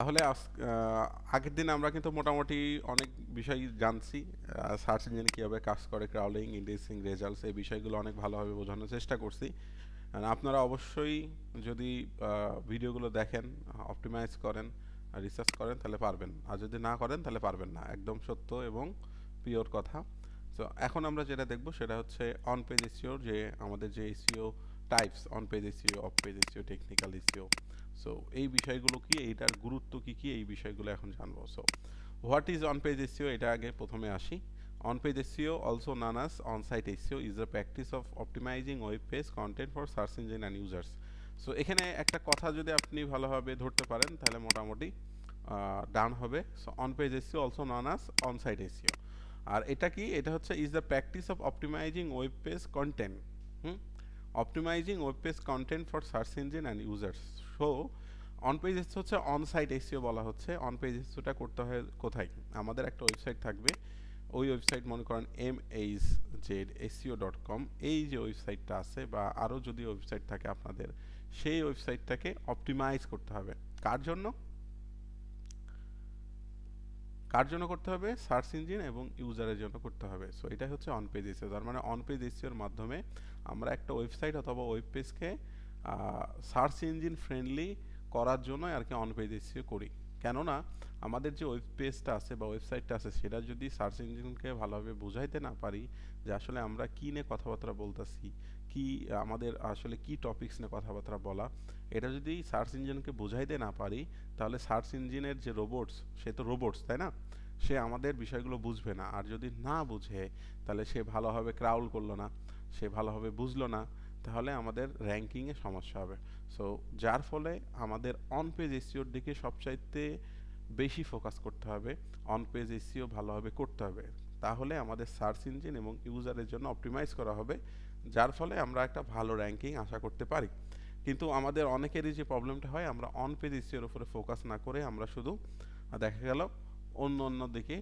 তাহলে আগের দিন আমরা কিন্তু মোটামুটি অনেক বিষয় জানছি। সার্চ ইঞ্জিন কীভাবে কাজ করে, ক্রাউলিং, ইন্ডেক্সিং, রেজাল্টস, এই বিষয়গুলো অনেক ভালোভাবে বোঝানোর চেষ্টা করছি। আর আপনারা অবশ্যই যদি ভিডিওগুলো দেখেন, অপটিমাইজ করেন, রিসার্চ করেন, তাহলে পারবেন। আর যদি না করেন তাহলে পারবেন না, একদম সত্য এবং পিওর কথা। তো এখন আমরা যেটা দেখব সেটা হচ্ছে অন পেজ এসইও, যে আমাদের যে SEO types, on page SEO, of page SEO, technical SEO. So এই বিষয়গুলো কি, এইটার গুরুত্ব কি কি, এই বিষয়গুলো এখন জানবো। So what is on page SEO, এটা আগে প্রথমে আসি। On page SEO, also known as on-site SEO, is the practice of optimizing web page content for search engine and users. So এখানে একটা কথা যদি আপনি ভালোভাবে ধরতে পারেন তাহলে মোটামুটি ডান হবে। So on page SEO, also known as on-site SEO। আর এটা কি, এটা হচ্ছে is the practice of optimising web page content, optimising web page content for search engine and users. So on page SEO হচ্ছে অন সাইট এসইও বলা হচ্ছে। On page এসইওটা করতে হয় কোথায়? আমাদের একটা ওয়েবসাইট থাকবে, ওই ওয়েবসাইট মনে করেন MHZSEO.com, এই যে ওয়েবসাইটটা আছে, বা আরও যদি ওয়েবসাইট থাকে আপনাদের, সেই ওয়েবসাইটটাকে অপটিমাইজ করতে হবে। কার জন্য? কার জন্য করতে হবে? সার্চ ইঞ্জিন এবং ইউজারের জন্য করতে হবে। সো এটা হচ্ছে অন পেজ এসইও। তার মানে অন পেজ এসইওর মাধ্যমে আমরা একটা ওয়েবসাইট অথবা ওয়েব পেজকে সার্চ ইঞ্জিন ফ্রেন্ডলি করার জন্য আর কি অন পেজ এসইও করি। কেননা আমাদের যে ওয়েব পেজটা আছে বা ওয়েবসাইটটা আছে, সেটা যদি সার্চ ইঞ্জিনকে ভালোভাবে বোঝাইতে না পারি যে আসলে আমরা কী নিয়ে কথাবার্তা বলতেছি, কি আমাদের আসলে কি টপিকস নিয়ে কথাবার্তা বলা, এটা যদি সার্চ ইঞ্জিনকে বোঝাইতে না পারি, তাহলে সার্চ ইঞ্জিনের যে রোবটস, সে তো রোবটস, তাই না? সে আমাদের বিষয়গুলো বুঝবে না। আর যদি না বুঝে, তাহলে সে ভালোভাবে ক্রাউল করলো না, সে ভালোভাবে বুঝলো না, তাহলে আমাদের র্যাঙ্কিংয়ে সমস্যা হবে। সো যার ফলে আমাদের অন পেজ এসইওর দিকে সবচাইতে বেশি ফোকাস করতে হবে, অন পেজ এসইও ভালোভাবে করতে হবে। তাহলে আমাদের সার্চ ইঞ্জিন এবং ইউজারের জন্য অপটিমাইজ করা হবে, যার ফলে আমরা একটা ভালো র্যাঙ্কিং আশা করতে পারি। কিন্তু আমাদের অনেকেরই যে প্রবলেমটা হয়, আমরা অন পেজ এসইওর উপরে ফোকাস না করে আমরা শুধু দেখা গেল অন্য অন্য দিকে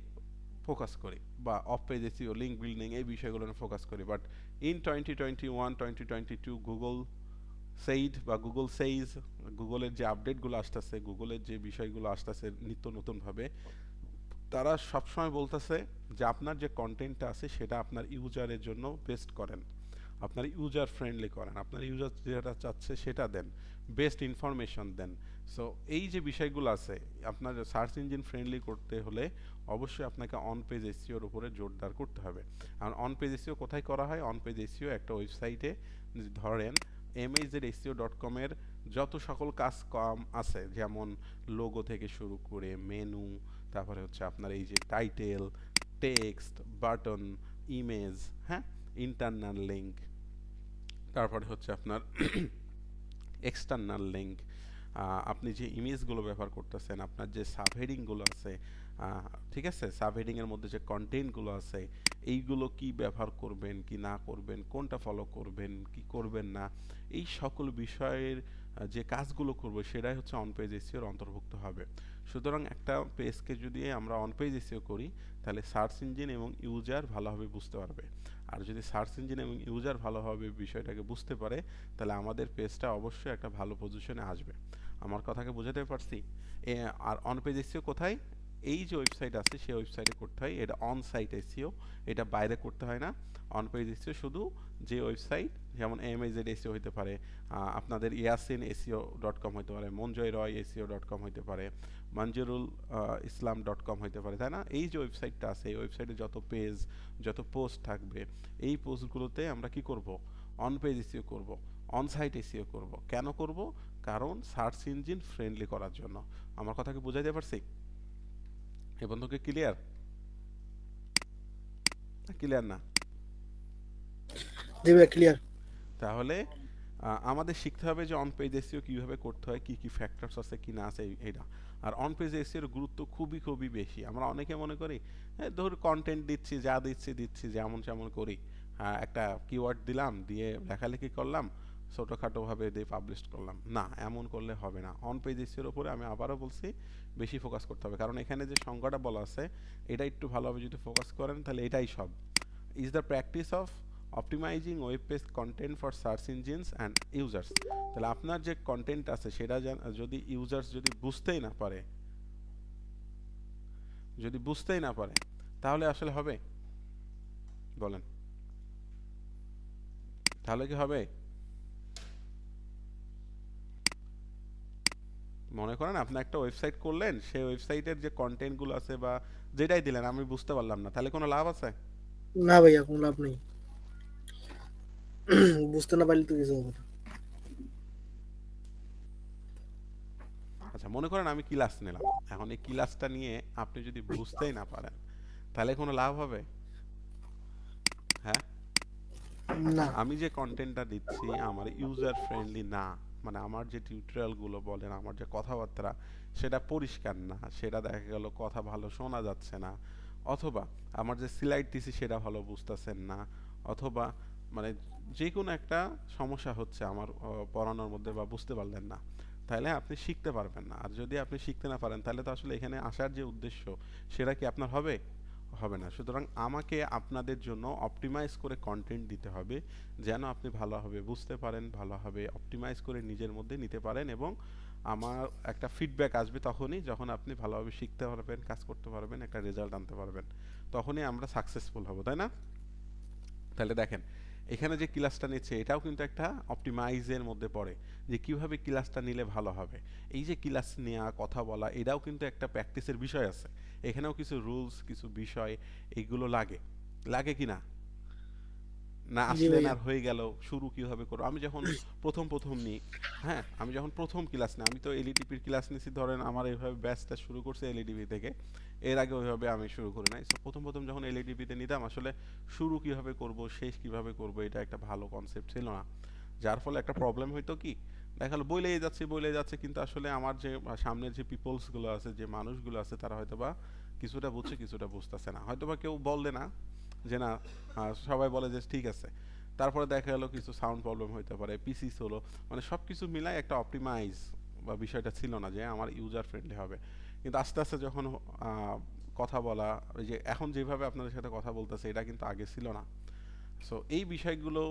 ফোকাস করি, বা of page SEO, link building, এই বিষয়গুলো ফোকাস করি। বাট ইন 2021 2022 গুগল সেইড বা গুগল সেইজ, গুগলের যে আপডেটগুলো আসতেছে, গুগলের যে বিষয়গুলো আসতেছে নিত্য নতুনভাবে, তারা সবসময় বলতেছে যে আপনার যে কন্টেন্টটা আছে সেটা আপনার ইউজারের জন্য বেস্ট করেন, আপনার ইউজার ফ্রেন্ডলি করেন, আপনার ইউজার যেটা চাচ্ছে সেটা দেন, বেস্ট ইনফরমেশন দেন। সো এই যে বিষয়গুলো আছে, আপনার সার্চ ইঞ্জিন ফ্রেন্ডলি করতে হলে অবশ্যই আপনাকে অন পেজ এসইওর উপরে জোরদার করতে হবে। আর অন পেজ এসইও কোথায় করা হয়? অন পেজ এসইও একটা ওয়েবসাইটে ধরেন MHZSEO.com এর যত সকল কাজ কাম আছে, যেমন লোগো থেকে শুরু করে মেনু, তারপরে হচ্ছে আপনার এই যে টাইটেল, টেক্সট, বাটন, ইমেজ, হ্যাঁ, ইন্টারনাল লিঙ্ক, তারপরে হচ্ছে আপনার এক্সটার্নাল লিঙ্ক, আপনি যে ইমেজগুলো ব্যবহার করতেছেন, আপনার যে সাবহেডিংগুলো আছে, ঠিক আছে, সাবহেডিংয়ের মধ্যে যে কন্টেন্টগুলো আছে, এইগুলো কি ব্যবহার করবেন কি না করবেন, কোনটা ফলো করবেন কি করবেন না, এই সকল বিষয়ের যে কাজগুলো করব সেটাই হচ্ছে অন পেজ এসইওর অন্তর্ভুক্ত হবে। সুতরাং একটা পেজকে যদি আমরা অন পেজ এসইও করি, তাহলে সার্চ ইঞ্জিন এবং ইউজার ভালোভাবে বুঝতে পারবে। আর যদি সার্চ ইঞ্জিন এবং ইউজার ভালোভাবে বিষয়টাকে বুঝতে পারে, তাহলে আমাদের পেজটা অবশ্যই একটা ভালো পজিশনে আসবে। আমার কথাকে বোঝাতে পারছি? আর অন পেজ এসইও কোথায়? এই যে ওয়েবসাইট আছে সেই ওয়েবসাইটে করতে হয়, এটা অন সাইট এসইও, এটা বাইরে করতে হয় না। অন পেজ এসইও শুধু যে ওয়েবসাইট, যেমন MHZ এসইও হতে পারে, আপনাদের yasin.seo.com হতে পারে, মঞ্জয় রয় SEO.com হতে পারে, মঞ্জুরুল ইসলাম.com হতে পারে, তাই না? এই যে ওয়েবসাইটটা আছে, এই ওয়েবসাইটে যত পেজ, যত পোস্ট থাকবে, এই পোস্টগুলোতে আমরা কি করব? অন পেজ এসইও করব, অন সাইট এসইও করব। কেন করব? কারণ সার্চ ইঞ্জিন ফ্রেন্ডলি করার জন্য। আমার কথাকে বুঝাইতে পারছি? এ বন্ধুকে ক্লিয়ার? ক্লিয়ার না? জি ভাই, ক্লিয়ার। তাহলে আমাদের শিখতে হবে যে অন পেজ এসইও কীভাবে করতে হয়, কী কী ফ্যাক্টরস আছে কি না আছে, এইটা। আর অন পেজ এসইওর গুরুত্ব খুবই খুবই বেশি। আমরা অনেকে মনে করি ধর কন্টেন্ট দিচ্ছি, যা দিচ্ছি যেমন যেমন করি, একটা কিওয়ার্ড দিলাম, দিয়ে লেখালেখি করলাম, ছোটোখাটোভাবে দিয়ে পাবলিশ করলাম। না, এমন করলে হবে না। অন পেজ এসইওর উপরে আমি আবারও বলছি বেশি ফোকাস করতে হবে, কারণ এখানে যে সংজ্ঞাটা বলা আছে এটা একটু ভালোভাবে যদি ফোকাস করেন তাহলে এটাই সব। Is the practice of optimising web page content for search engines and users. তাহলে আপনার যে কন্টেন্ট আছে সেটা যদি ইউজার্স যদি বুঝতেই না পারে, যদি বুঝতেই না পারে তাহলে আসলে হবে? বলেন, তাহলে কি হবে? মনে করেন আপনি একটা ওয়েবসাইট করলেন, সেই ওয়েবসাইটের যে কন্টেন্টগুলো আছে বা যেটাই দিলেন আমি বুঝতে পারলাম না, তাহলে কোনো লাভ আছে? না ভাইয়া, কোনো লাভ নেই। বুঝতে না পারলে তো কিছু হবে না। আচ্ছা, মনে করেন আমি ক্লাস নিলাম, এখন এই ক্লাসটা নিয়ে আপনি যদি বুঝতেই না পারেন তাহলে কোনো লাভ হবে? হ্যাঁ, না। আমি যে কন্টেন্টটা দিচ্ছি আমার ইউজার ফ্রেন্ডলি না, মানে আমার যে টিউটোরিয়ালগুলো বলেন, আমার যে কথাবার্তা সেটা পরিষ্কার না, সেটা দেখা গেল কথা ভালো শোনা যাচ্ছে না, অথবা আমার যে স্লাইড দিছি সেটা ভালো বুঝতেছেন না, অথবা মানে যে কোনো একটা সমস্যা হচ্ছে আমার পড়ানোর মধ্যে বা বুঝতে পারলেন না, তাহলে আপনি শিখতে পারবেন না। আর যদি আপনি শিখতে না পারেন তাহলে তো আসলে এখানে আসার যে উদ্দেশ্য সেটা কি আপনার হবে? হবে না। সুতরাং আমাকে আপনাদের জন্য অপটিমাইজ করে কন্টেন্ট দিতে হবে যেন আপনি ভালোভাবে বুঝতে পারেন, ভালোভাবে অপটিমাইজ করে নিজের মধ্যে নিতে পারেন, এবং আমার একটা ফিডব্যাক আসবে তখনই যখন আপনি ভালোভাবে শিখতে পারবেন, কাজ করতে পারবেন, একটা রেজাল্ট আনতে পারবেন, তখনই আমরা সাকসেসফুল হব, তাই না? তাহলে দেখেন, এখানে যে ক্লাসটা নিচ্ছে এটাও কিন্তু একটা অপটিমাইজের মধ্যে পড়ে, যে কিভাবে ক্লাসটা নিলে ভালো হবে। এই যে ক্লাস নেওয়া, কথা বলা, এটাও কিন্তু একটা প্র্যাকটিসের বিষয় আছে। এখানেও কিছু রুলস, কিছু বিষয় এইগুলো লাগে, লাগে কি না? না জি আসলেন ভাইয়া। আর হয়ে গেল, শুরু কিভাবে করবো? আমি যখন প্রথম নিই, হ্যাঁ আমি যখন প্রথম ক্লাস নিই, আমি তো এলইডিপির ক্লাস নিছি, ধরেন আমার এইভাবে ব্যাচটা শুরু করছে এলইডিপি থেকে, এর আগে ওইভাবে আমি শুরু করি নাই। সো প্রথম যখন এলইডিপিতে নিতাম আসলে শুরু কিভাবে করব, শেষ কিভাবে করব, এটা একটা ভালো কনসেপ্ট ছিল না। যার ফলে একটা প্রবলেম হইতো কি, দেখা গেলো বইলেই যাচ্ছে, কিন্তু আসলে আমার যে সামনের যে পিপলস গুলো আছে, যে মানুষগুলো আছে, তারা হয়তোবা কিছুটা বুঝছে, কিছুটা বুঝতেছে না, হয়তোবা কেউ বললে না যে না, সবাই বলে যে ঠিক আছে। তারপরে দেখা গেলো কিছু সাউন্ড প্রবলেম হইতে পারে, পিসি হলো, মানে সব কিছু মিলাই একটা অপটিমাইজ বা বিষয়টা ছিল না যে আমার ইউজার ফ্রেন্ডলি হবে। কিন্তু আস্তে আস্তে যখন কথা বলা, ওই যে এখন যেভাবে আপনাদের সাথে কথা বলতেছে, এটা কিন্তু আগে ছিল না। সো এই বিষয়গুলো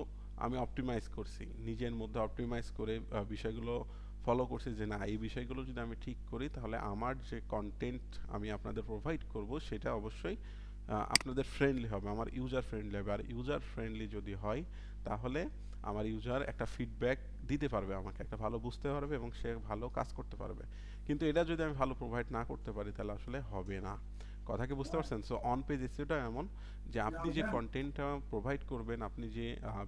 আমি অপটিমাইজ করছি, নিজের মধ্যে অপটিমাইজ করে বিষয়গুলো ফলো করছি, যে না এই বিষয়গুলো যদি আমি ঠিক করি তাহলে আমার যে কন্টেন্ট আমি আপনাদের প্রোভাইড করব সেটা অবশ্যই আপনাদের ফ্রেন্ডলি হবে, আমার ইউজার ফ্রেন্ডলি হবে। আর ইউজার ফ্রেন্ডলি যদি হয় তাহলে আমার ইউজার একটা ফিডব্যাক দিতে পারবে, আমাকে একটা ভালো বুঝতে পারবে এবং সে ভালো কাজ করতে পারবে। কিন্তু এটা যদি আমি ভালো প্রোভাইড না করতে পারি তাহলে আসলে হবে না। কথা কি বুঝতে পারছেন? সো অন পেজ এসইওটা এমন যে আপনি যে কন্টেন্টটা প্রোভাইড করবেন, আপনি যে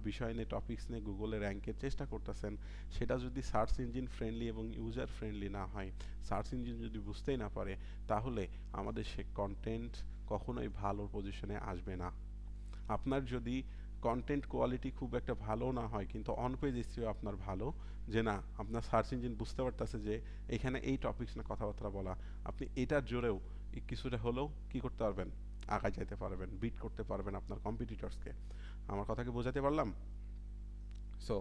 বিষয় নিয়ে, টপিকস নিয়ে গুগলে র্যাঙ্কের চেষ্টা করতেছেন, সেটা যদি সার্চ ইঞ্জিন ফ্রেন্ডলি এবং ইউজার ফ্রেন্ডলি না হয়, সার্চ ইঞ্জিন যদি বুঝতেই না পারে, তাহলে আমাদের সে কন্টেন্ট কখনোই ভালো পজিশনে আসবে না। আপনার যদি কন্টেন্ট কোয়ালিটি খুব একটা ভালো না হয় কিন্তু অন পেজ এসইও আপনার ভালো, যে না আপনার সার্চ ইঞ্জিন বুঝতে পারতেছে যে এখানে এই টপিকস না কথাবার্তা বলা, আপনি এটার জোরেও কিছুটা হলেও কি করতে পারবেন, আগায় যেতে পারবেন, বিট করতে পারবেন আপনার কম্পিটিটরসকে। আমার কথাকে বোঝাতে পারলাম? সো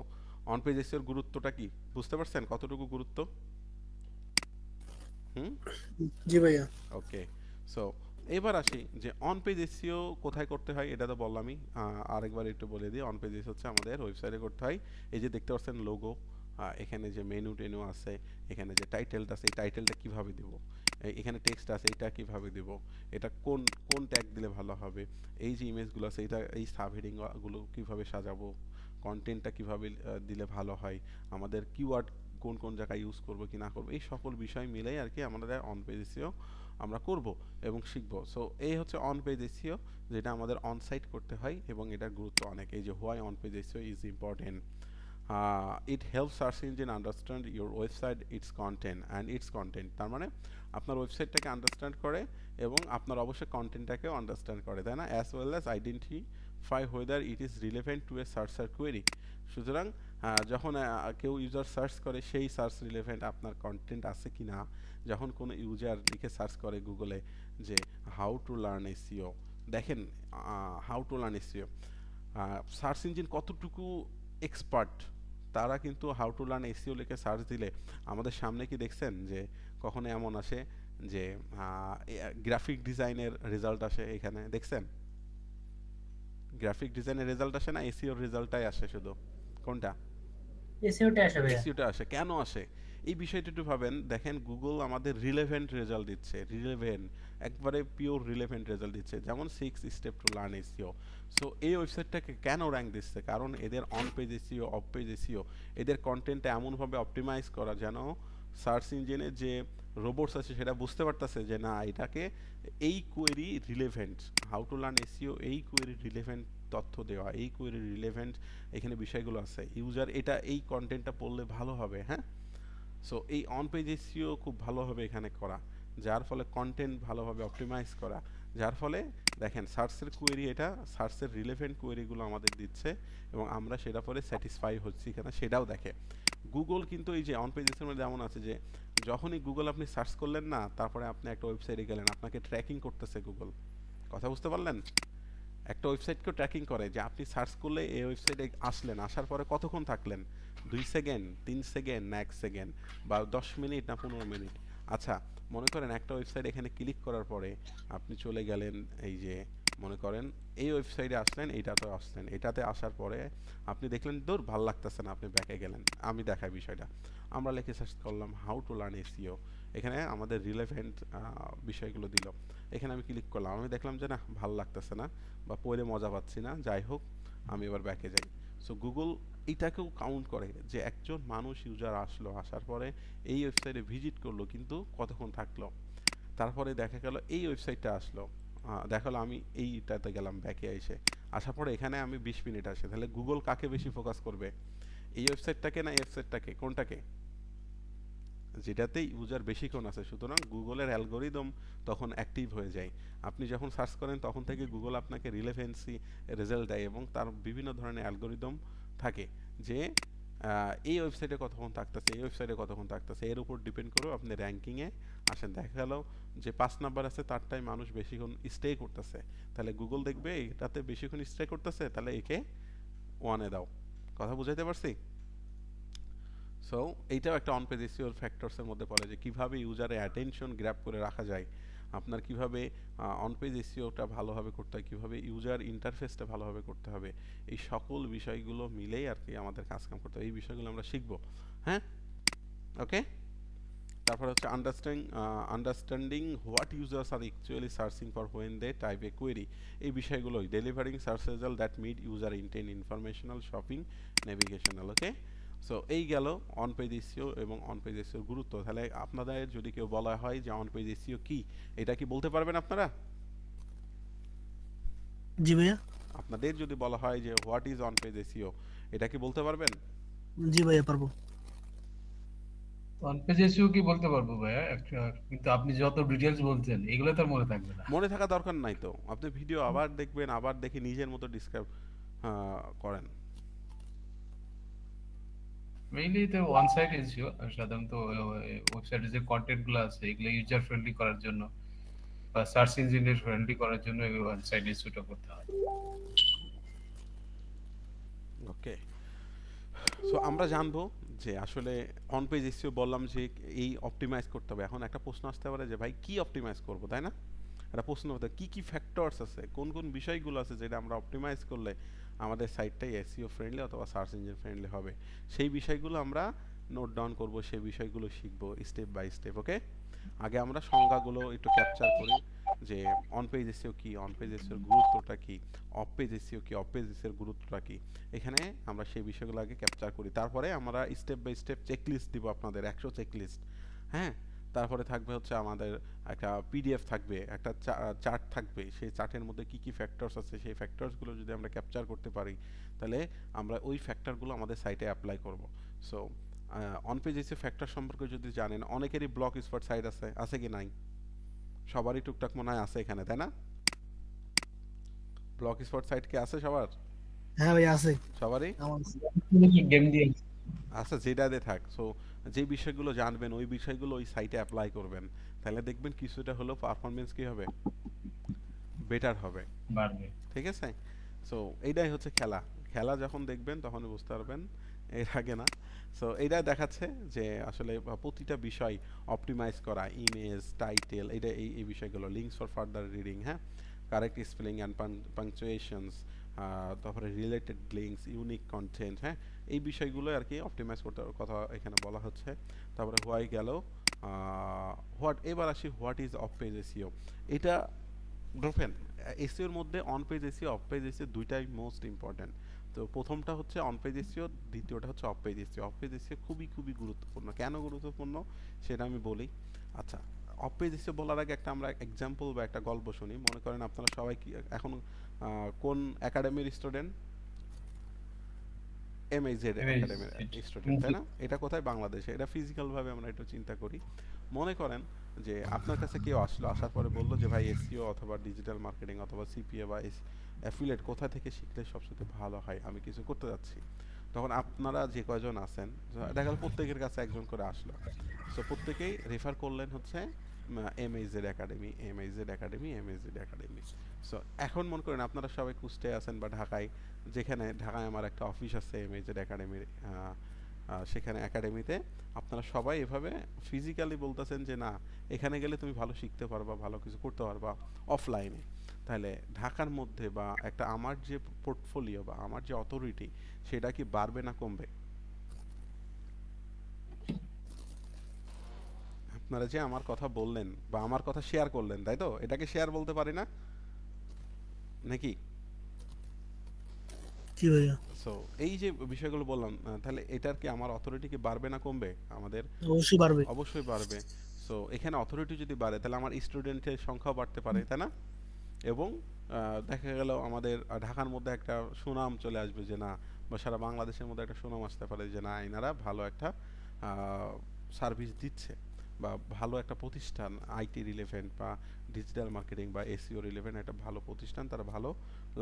অন পেজ এসইওর গুরুত্বটা কি বুঝতে পারছেন, কতটুকু গুরুত্ব? হুম। জি ভাইয়া। ওকে। সো এবার আসি যে অন পেজ এসইও কোথায় করতে হয়, এটা তো বললামই। আরেকবার একটু বলে দিই, অন পেজ এসইও হচ্ছে আমাদের ওয়েবসাইটে করতে হয়। এই যে দেখতে পাচ্ছেন লোগো, এখানে যে মেনু টেনু আছে, এখানে যে টাইটেলটা আছে, এই টাইটেলটা কিভাবে দিব, এখানে টেক্সট আছে এটা কিভাবে দিব, এটা কোন কোন ট্যাগ দিলে ভালো হবে, এই যে ইমেজগুলো আছে এটা, এই সাবহেডিং গুলো কিভাবে সাজাবো, কন্টেন্টটা কিভাবে দিলে ভালো হয়, আমাদের কিওয়ার্ড কোন কোন জায়গায় ইউজ করবো কি না করবো, এই সকল বিষয় মিলেই আর কি আমাদের অন পেজ এসইও আমরা করব এবং শিখব। সো এই হচ্ছে অন পেজ এসইও, যেটা আমাদের অন সাইট করতে হয় এবং এটার গুরুত্ব অনেক। এই যে why on page SEO is important, it help search engine understand your website it's content, তার মানে আপনার ওয়েবসাইটটাকে আন্ডারস্ট্যান্ড করে এবং আপনার অবশ্যই কন্টেন্টটাকেও আন্ডারস্ট্যান্ড করে, তাই না? As well as identify whether it is relevant two A searcher query. সুতরাং যখন কেউ ইউজার সার্চ করে সেই সার্চ রিলেভেন্ট আপনার কন্টেন্ট আছে কি না, যখন কোনো ইউজার লিখে সার্চ করে গুগলে যে হাউ টু লার্ন এসইও, দেখেন how to learn SEO, search engine কতটুকু এক্সপার্ট, তারা কিন্তু হাউ টু লার্ন এসইও লিখে সার্চ দিলে আমাদের সামনে কি দেখছেন যে কখনো এমন আসে যে গ্রাফিক ডিজাইনের রেজাল্ট আসে, এখানে দেখছেন গ্রাফিক ডিজাইনের রেজাল্ট আসে না, এসইওর রেজাল্টটাই আসে শুধু? কোনটা? এসিওটা আসে ভাইয়া। এসইওটা আসে, কেন আসে? এই বিষয়টা একটু ভাবেন, দেখেন গুগল আমাদের রিলেভেন্ট রেজাল্ট দিচ্ছে, রিলেভেন্ট একবারে পিওর রিলেভেন্ট রেজাল্ট দিচ্ছে, যেমন 6 step to learn SEO. So এই ওয়েবসাইটটাকে কেন র্যাঙ্ক দিচ্ছে? কারণ এদের on page SEO, of page SEO, এদের কন্টেন্টটা এমনভাবে অপটিমাইজ করা যেন সার্চ ইঞ্জিনে যে রোবটস আছে সেটা বুঝতে পারতেছে যে না এটাকে এই query relevant, how to learn SEO, এই কোয়েরি রিলেভেন্ট তথ্য দেওয়া, এই কোয়েরি রিলেভেন্ট এখানে বিষয়গুলো আছে, ইউজার এটা এই কন্টেন্টটা পড়লে ভালো হবে। হ্যাঁ, সো এই অন পেজ এসইও খুব ভালোভাবে এখানে করা, যার ফলে কন্টেন্ট ভালোভাবে অপটিমাইজ করা, যার ফলে দেখেন সার্চের কোয়েরি, এটা সার্চের রিলেভেন্ট কোয়েরিগুলো আমাদের দিচ্ছে এবং আমরা সেটা পরে স্যাটিসফাই হচ্ছি কিনা সেটাও দেখে। গুগল কিন্তু এই যে অন পেজেসের মধ্যে এমন আছে যে যখনই গুগল আপনি সার্চ করলেন না, তারপরে আপনি একটা ওয়েবসাইটে গেলেন, আপনাকে ট্র্যাকিং করতেছে গুগল। কথা বুঝতে পারলেন? একটা ওয়েবসাইটকেও ট্র্যাকিং করে যে আপনি সার্চ করলে এই ওয়েবসাইটে আসলেন, আসার পরে কতক্ষণ থাকলেন, 2 সেকেন্ড, 3 সেকেন্ড না 1 সেকেন্ড, বা 10 মিনিট না 15 মিনিট। আচ্ছা, মনে করেন একটা ওয়েবসাইট এখানে ক্লিক করার পরে আপনি চলে গেলেন, এই যে মনে করেন এই ওয়েবসাইটে আসলেন, এইটাতে আসলেন, এটাতে আসার পরে আপনি দেখলেন দূর ভাল লাগতেছে না, আপনি ব্যাকে গেলেন। আমি দেখাই বিষয়টা, আমরা লিখে সার্চ করলাম হাউ টু লার্ন এসইও, এখানে আমাদের রিলেভেন্ট বিষয়গুলো দিল, এখানে আমি ক্লিক করলাম, আমি দেখলাম যে না ভাল লাগতেছে না বা পড়ে মজা পাচ্ছি না, যাই হোক আমি এবার ব্যাকে যাই। সো গুগল এইটাকেও কাউন্ট করে যে একজন মানুষ ইউজার আসলো, আসার পরে এই ওয়েবসাইটে ভিজিট করলো কিন্তু কতক্ষণ থাকলো, তারপরে দেখা গেল এই ওয়েবসাইটটা আসলো, দেখালো আমি এইটাতে গেলাম ব্যাকে এসে, আসার পরে এখানে আমি 20 মিনিট আসে, তাহলে গুগল কাকে বেশি ফোকাস করবে, এই ওয়েবসাইটটাকে না এই ওয়েবসাইটটাকে, কোনটাকে, যেটাতে ইউজার বেশিক্ষণ আছে। সুতরাং গুগলের অ্যালগোরিদম তখন অ্যাক্টিভ হয়ে যায়, আপনি যখন সার্চ করেন তখন থেকে গুগল আপনাকে রিলেভেন্সি রেজাল্ট দেয় এবং তার বিভিন্ন ধরনের অ্যালগোরিদম থাকে যে এই ওয়েবসাইটে কতক্ষণ থাকতেছে, এই ওয়েবসাইটে কতক্ষণ থাকতেছে, এর উপর ডিপেন্ড করেও আপনি র্যাঙ্কিংয়ে আসেন। দেখা গেল যে 5 নাম্বার আছে তারটাই মানুষ বেশিক্ষণ স্টে করতেছে, তাহলে গুগল দেখবে এটাতে বেশিক্ষণ স্টে করতেছে, তাহলে একে 1-এ দাও। কথা বুঝাইতে পারছি? সো এইটাও একটা অন পেজ এসইওর ফ্যাক্টরসের মধ্যে পড়ে যে কিভাবে ইউজারের অ্যাটেনশন গ্র্যাব করে রাখা যায়, আপনার কিভাবে অন পেজ এসইওটা ভালোভাবে করতে হয়, কিভাবে ইউজার ইন্টারফেসটা ভালোভাবে করতে হবে, এই সকল বিষয়গুলো মিলেই আর কি আমাদের কাজকাম করতে হবে, এই বিষয়গুলো আমরা শিখবো। হ্যাঁ, ওকে। তারপর হচ্ছে understanding what users are actually searching for when they type a query, এই বিষয়গুলোই delivering search result that meet user intent, informational, shopping, navigational. Okay, so এই গেল অন পেজ এসইও এবং অন পেজ এসইওর গুরুত্ব। তাহলে আপনাদের যদি কেউ বলা হয় যে অন পেজ এসইও কি, এটা কি বলতে পারবেন আপনারা? জি ভাইয়া। আপনাদের যদি বলা হয় যে what is on page SEO, এটা কি বলতে পারবেন? জি ভাইয়া পারবো। ওয়ান পেজ এসইও কি বলতে পারবো ভাইয়া কিন্তু আপনি যত ডিটেলস বলছেন এগুলো তো আর মনে থাকবে না। মনে থাকা দরকার নাই তো, আপনি ভিডিও আবার দেখবেন, আবার দেখে নিজের মতো ডিসক্রাইব করেন। মেইনলি তো ওয়ান সাইড এসইও সাধারণত ওয়েবসাইটে যে কন্টেন্ট গুলো আছে এগুলো ইউজার ফ্রেন্ডলি করার জন্য বা সার্চ ইঞ্জিনের ফ্রেন্ডলি করার জন্য এই ওয়ান সাইড এসইওটা করতে হয়। ওকে, সো আমরা জানবো যে আসলে অন পেজ এসইও বললাম যে এই অপটিমাইজ করতে হবে। এখন একটা প্রশ্ন আসতে পারে যে ভাই কি অপটিমাইজ করব, তাই না? একটা প্রশ্ন হতে কি কি ফ্যাক্টরস আছে, কোন কোন বিষয়গুলো আছে যেটা আমরা অপটিমাইজ করলে আমাদের সাইটটাই এসইও ফ্রেন্ডলি অথবা সার্চ ইঞ্জিন ফ্রেন্ডলি হবে, সেই বিষয়গুলো আমরা নোট ডাউন করব, সেই বিষয়গুলো শিখবো স্টেপ বাই স্টেপ। ওকে, আগে আমরা সংজ্ঞাগুলো একটু ক্যাপচার করি যে অন পেজ এসইও কি, অন পেজ এসইওর গুরুত্বটা কি, অফ পেজ এসইও কি, অফ পেজ এসইওর গুরুত্বটা কি, এখানে আমরা সেই বিষয়গুলো আগে ক্যাপচার করি, তারপরে আমরা স্টেপ বাই স্টেপ চেকলিস্ট দিব আপনাদের 100 চেকলিস্ট। হ্যাঁ, তারপরে থাকবে হচ্ছে আমাদের একটা পিডিএফ থাকবে, একটা চার্ট থাকবে, সেই চার্টের মধ্যে কি কি ফ্যাক্টরস আছে সেই ফ্যাক্টরসগুলো যদি আমরা ক্যাপচার করতে পারি তাহলে আমরা ওই ফ্যাক্টরগুলো আমাদের সাইটে অ্যাপ্লাই করব। সো অন পেজ এসে ফ্যাক্টর সম্পর্কে যদি জানেন, অনেকেরই ব্লগ স্পট সাইট আছে, আছে কি নাই? সবারই টুকটাক মনে হয় আছে এখানে, তাই না? ব্লগ স্পট সাইট কি আছে সবার? হ্যাঁ ভাইয়া আছে সবারই আমার। গেম দিয়ে আচ্ছা, যেটাতে থাক। সো যে বিষয়গুলো জানবেন ওই বিষয়গুলো ওই সাইটে অ্যাপ্লাই করবেন, তাহলে দেখবেন কিছুটা হলেও পারফরমেন্স কি হবে, বেটার হবে। বাড়বে। ঠিক আছে, সো এইটাই হচ্ছে খেলা। খেলা যখন দেখবেন তখনই বুঝতে পারবেন, এর আগে না। সো এইটা দেখাচ্ছে যে আসলে প্রতিটা বিষয় অপটিমাইজ করা, ইমেজ, টাইটেল, এইটা এই এই বিষয়গুলো, লিঙ্কস ফর ফার্দার রিডিং, হ্যাঁ, কারেক্ট স্পেলিং অ্যান্ড পাংচুয়েশনস, তারপরে রিলেটেড লিঙ্কস, ইউনিক কন্টেন্ট, হ্যাঁ, এই বিষয়গুলো আর কি অপটিমাইজ করতে কথা এখানে বলা হচ্ছে। তারপরে হোয়াই গেল, এবার আসি what is of page SEO. এটা দেখেন এসইওর মধ্যে on page SEO, of page SEO দুইটাই মোস্ট ইম্পর্ট্যান্ট। তো প্রথমটা হচ্ছে অন পেজ এসইও, দ্বিতীয়টা হচ্ছে of page SEO. Of page SEO খুবই খুবই গুরুত্বপূর্ণ। কেন গুরুত্বপূর্ণ সেটা আমি বলি। আচ্ছা, অফ পেজ এসইও বলার আগে একটা আমরা এক্সাম্পল বা একটা গল্প শুনি। মনে করেন আপনারা সবাই কি এখন কোন একাডেমির স্টুডেন্ট? এমএইজেড একাডেমির স্টুডেন্ট, তাই না? এটা কোথায়? বাংলাদেশে। এটা ফিজিক্যাল ভাবে আমরা একটু চিন্তা করি। মনে করেন যে আপনার কাছে কেউ আসলো, আসার পরে বললো যে ভাই এসইও অথবা ডিজিটাল মার্কেটিং অথবা সিপিএ বা অ্যাফিলিয়েট কোথা থেকে শিখলে সবচেয়ে ভালো হয়, আমি কিছু করতে যাচ্ছি। তখন আপনারা যে কয়জন আছেন, দেখা গেল প্রত্যেকের কাছে একজন করে আসলো। সো প্রত্যেকেই রেফার করলেন হচ্ছে এমএইজেড একাডেমি, এমএইজেড একাডেমি, এমএইজেড একাডেমি। সো এখন মনে করেন আপনারা সবাই কুষ্টিয়ায় আছেন বা ঢাকায়, যেখানে ঢাকায় আমার একটা অফিস আছে এমএইজেড একাডেমির, সেখানে একাডেমিতে আপনারা সবাই এভাবে ফিজিক্যালি বলতেছেন যে না, এখানে গেলে তুমি ভালো শিখতে পারবা, ভালো কিছু করতে পারবা অফলাইনে। তাহলে ঢাকার মধ্যে বা একটা আমার যে পোর্টফোলিও বা আমার যে অথরিটি, সেটা কি বাড়বে না কমবে? আপনারা যে আমার কথা বললেন বা আমার কথা শেয়ার করলেন, তাই তো? এটাকে শেয়ার বলতে পারি না নাকি? জি ভাইয়া। সো এই যে বিষয়গুলো বললাম, তাহলে এটার কি আমার অথরিটি কি বাড়বে না কমবে আমাদের? অবশ্যই পারবে। অবশ্যই বাড়বে। সো এখানে অথরিটি যদি বাড়ে তাহলে আমার স্টুডেন্টের সংখ্যাও বাড়তে পারে, তাই না? এবং দেখা গেল আমাদের ঢাকার মধ্যে একটা সুনাম চলে আসবে যে না, বা সারা বাংলাদেশের মধ্যে একটা সুনাম আসতে পারে যে না, এনারা ভালো একটা সার্ভিস দিচ্ছে বা ভালো একটা প্রতিষ্ঠান, আইটি রিলেভেন্ট বা ডিজিটাল মার্কেটিং বা এসইও রিলেভেন্ট একটা ভালো প্রতিষ্ঠান, তারা ভালো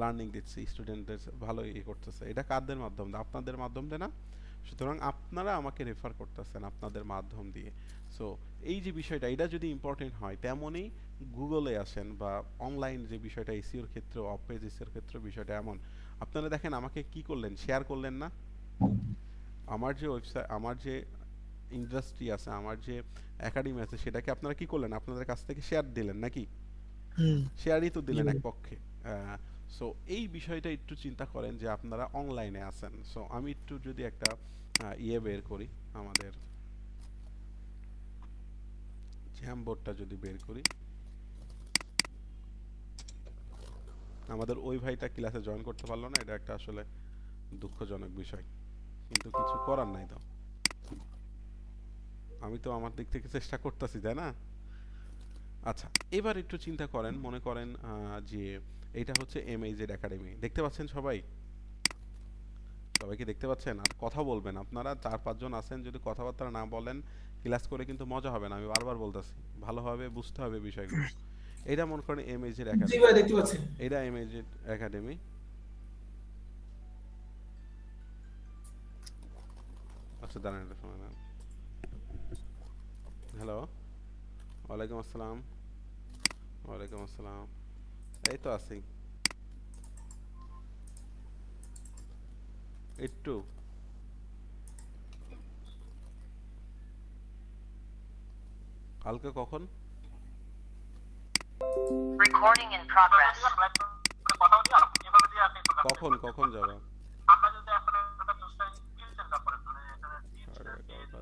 লার্নিং দিচ্ছে, স্টুডেন্টদের ভালো ইয়ে করতেছে। এটা কাদের মাধ্যমে? আপনাদের মাধ্যম দিয়ে না? সুতরাং আপনারা আমাকে রেফার করতেছেন আপনাদের মাধ্যম দিয়ে। সো এই যে বিষয়টা, এটা যদি ইম্পর্টেন্ট হয়, তেমনই গুগলে আসেন বা অনলাইন যে বিষয়টা এসইওর ক্ষেত্রে, অফ পেজ এসইওর ক্ষেত্রে বিষয়টা এমন। আপনারা দেখেন আমাকে কি করলেন, শেয়ার করলেন না? আমার যে ওয়েবসাইট, আমার যে ইন্ডাস্ট্রি আছে, আমার যে একাডেমি আছে, সেটাকে আপনারা কি করলেন? আপনাদের কাছ থেকে শেয়ার দিলেন নাকি? হুম। শেয়ারই তো জি দিলেন এক ভাইয়া। পক্ষে। সো এই বিষয়টা একটু চিন্তা করেন যে আপনারা অনলাইনে আছেন। সো আমি একটু যদি একটা ইয়ে বের করি, আমাদের জ্যামবোর্ডটা যদি বের করি, আমাদের ওই ভাইটা ক্লাসে জয়েন করতে পারলো না, এটা একটা আসলে দুঃখজনক বিষয়, কিন্তু কিছু করার নাই। তো আমি তো আমার দিক থেকে চেষ্টা করতেছি, তাই না? আচ্ছা, এবার একটু চিন্তা করেন, মনে করেন যে এটা হচ্ছে এমএইজেড একাডেমি, দেখতে পাচ্ছেন সবাই? সবাইকে দেখতে পাচ্ছেন? আর কথা বলবেন আপনারা, 4-5 জন আছেন, যদি কথাবার্তা না বলেন ক্লাস করে কিন্তু মজা হবে না, আমি বারবার বলতেছি। ভালোভাবে বুঝতে হবে বিষয়গুলো। এটা মনে করেন এমএইজেড জি একাডেমি, ভাই দেখতে পাচ্ছি। এটা এমএইজেড একাডেমি। আচ্ছা দাঁড়ান একটা সময় না। হ্যালো, ওয়ালাইকুম আসসালাম। ওয়ালাইকুম আসসালাম। এই তো আছি একটু। কালকে কখন? Recording in progress. কখন কখন যাবা?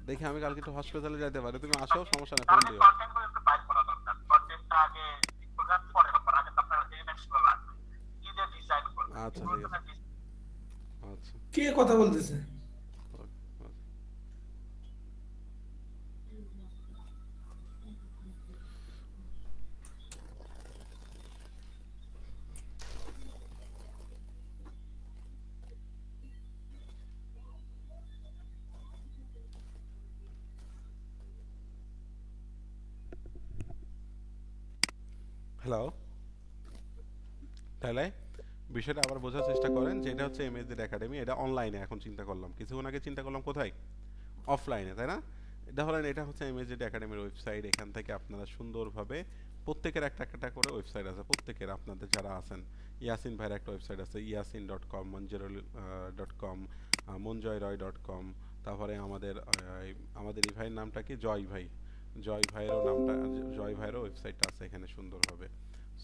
দেখি আমি কালকে একটু হসপিটালে যাইতে পারি, তুমি আসো, সমস্যা নেই, ফোন দিও। আচ্ছা ঠিক আছে। আচ্ছা। কে কথা বলতেছে? হ্যালো, তাহলে বিষয়টা আবার বোঝার চেষ্টা করেন যে এটা হচ্ছে এমএসডি একাডেমি, এটা অনলাইনে এখন চিন্তা করলাম, কিছুক্ষণ আগে চিন্তা করলাম কোথায়? অফলাইনে, তাই না? ধরেন এটা হচ্ছে এমএসডি একাডেমির ওয়েবসাইট, এখান থেকে আপনারা সুন্দরভাবে প্রত্যেকের একটা একটা করে ওয়েবসাইট আছে, প্রত্যেকের আপনাদের যারা আছেন, ইয়াসিন ভাইয়ের একটা ওয়েবসাইট আছে ইয়াসিন.com, মঞ্জুরুল.com, মঞ্জয়রয়.com, তারপরে আমাদের এই ভাইয়ের নামটা কি, জয় ভাই, জয় ভাইয়েরও নামটা, জয় ভাইয়েরও ওয়েবসাইটটা আছে এখানে সুন্দরভাবে।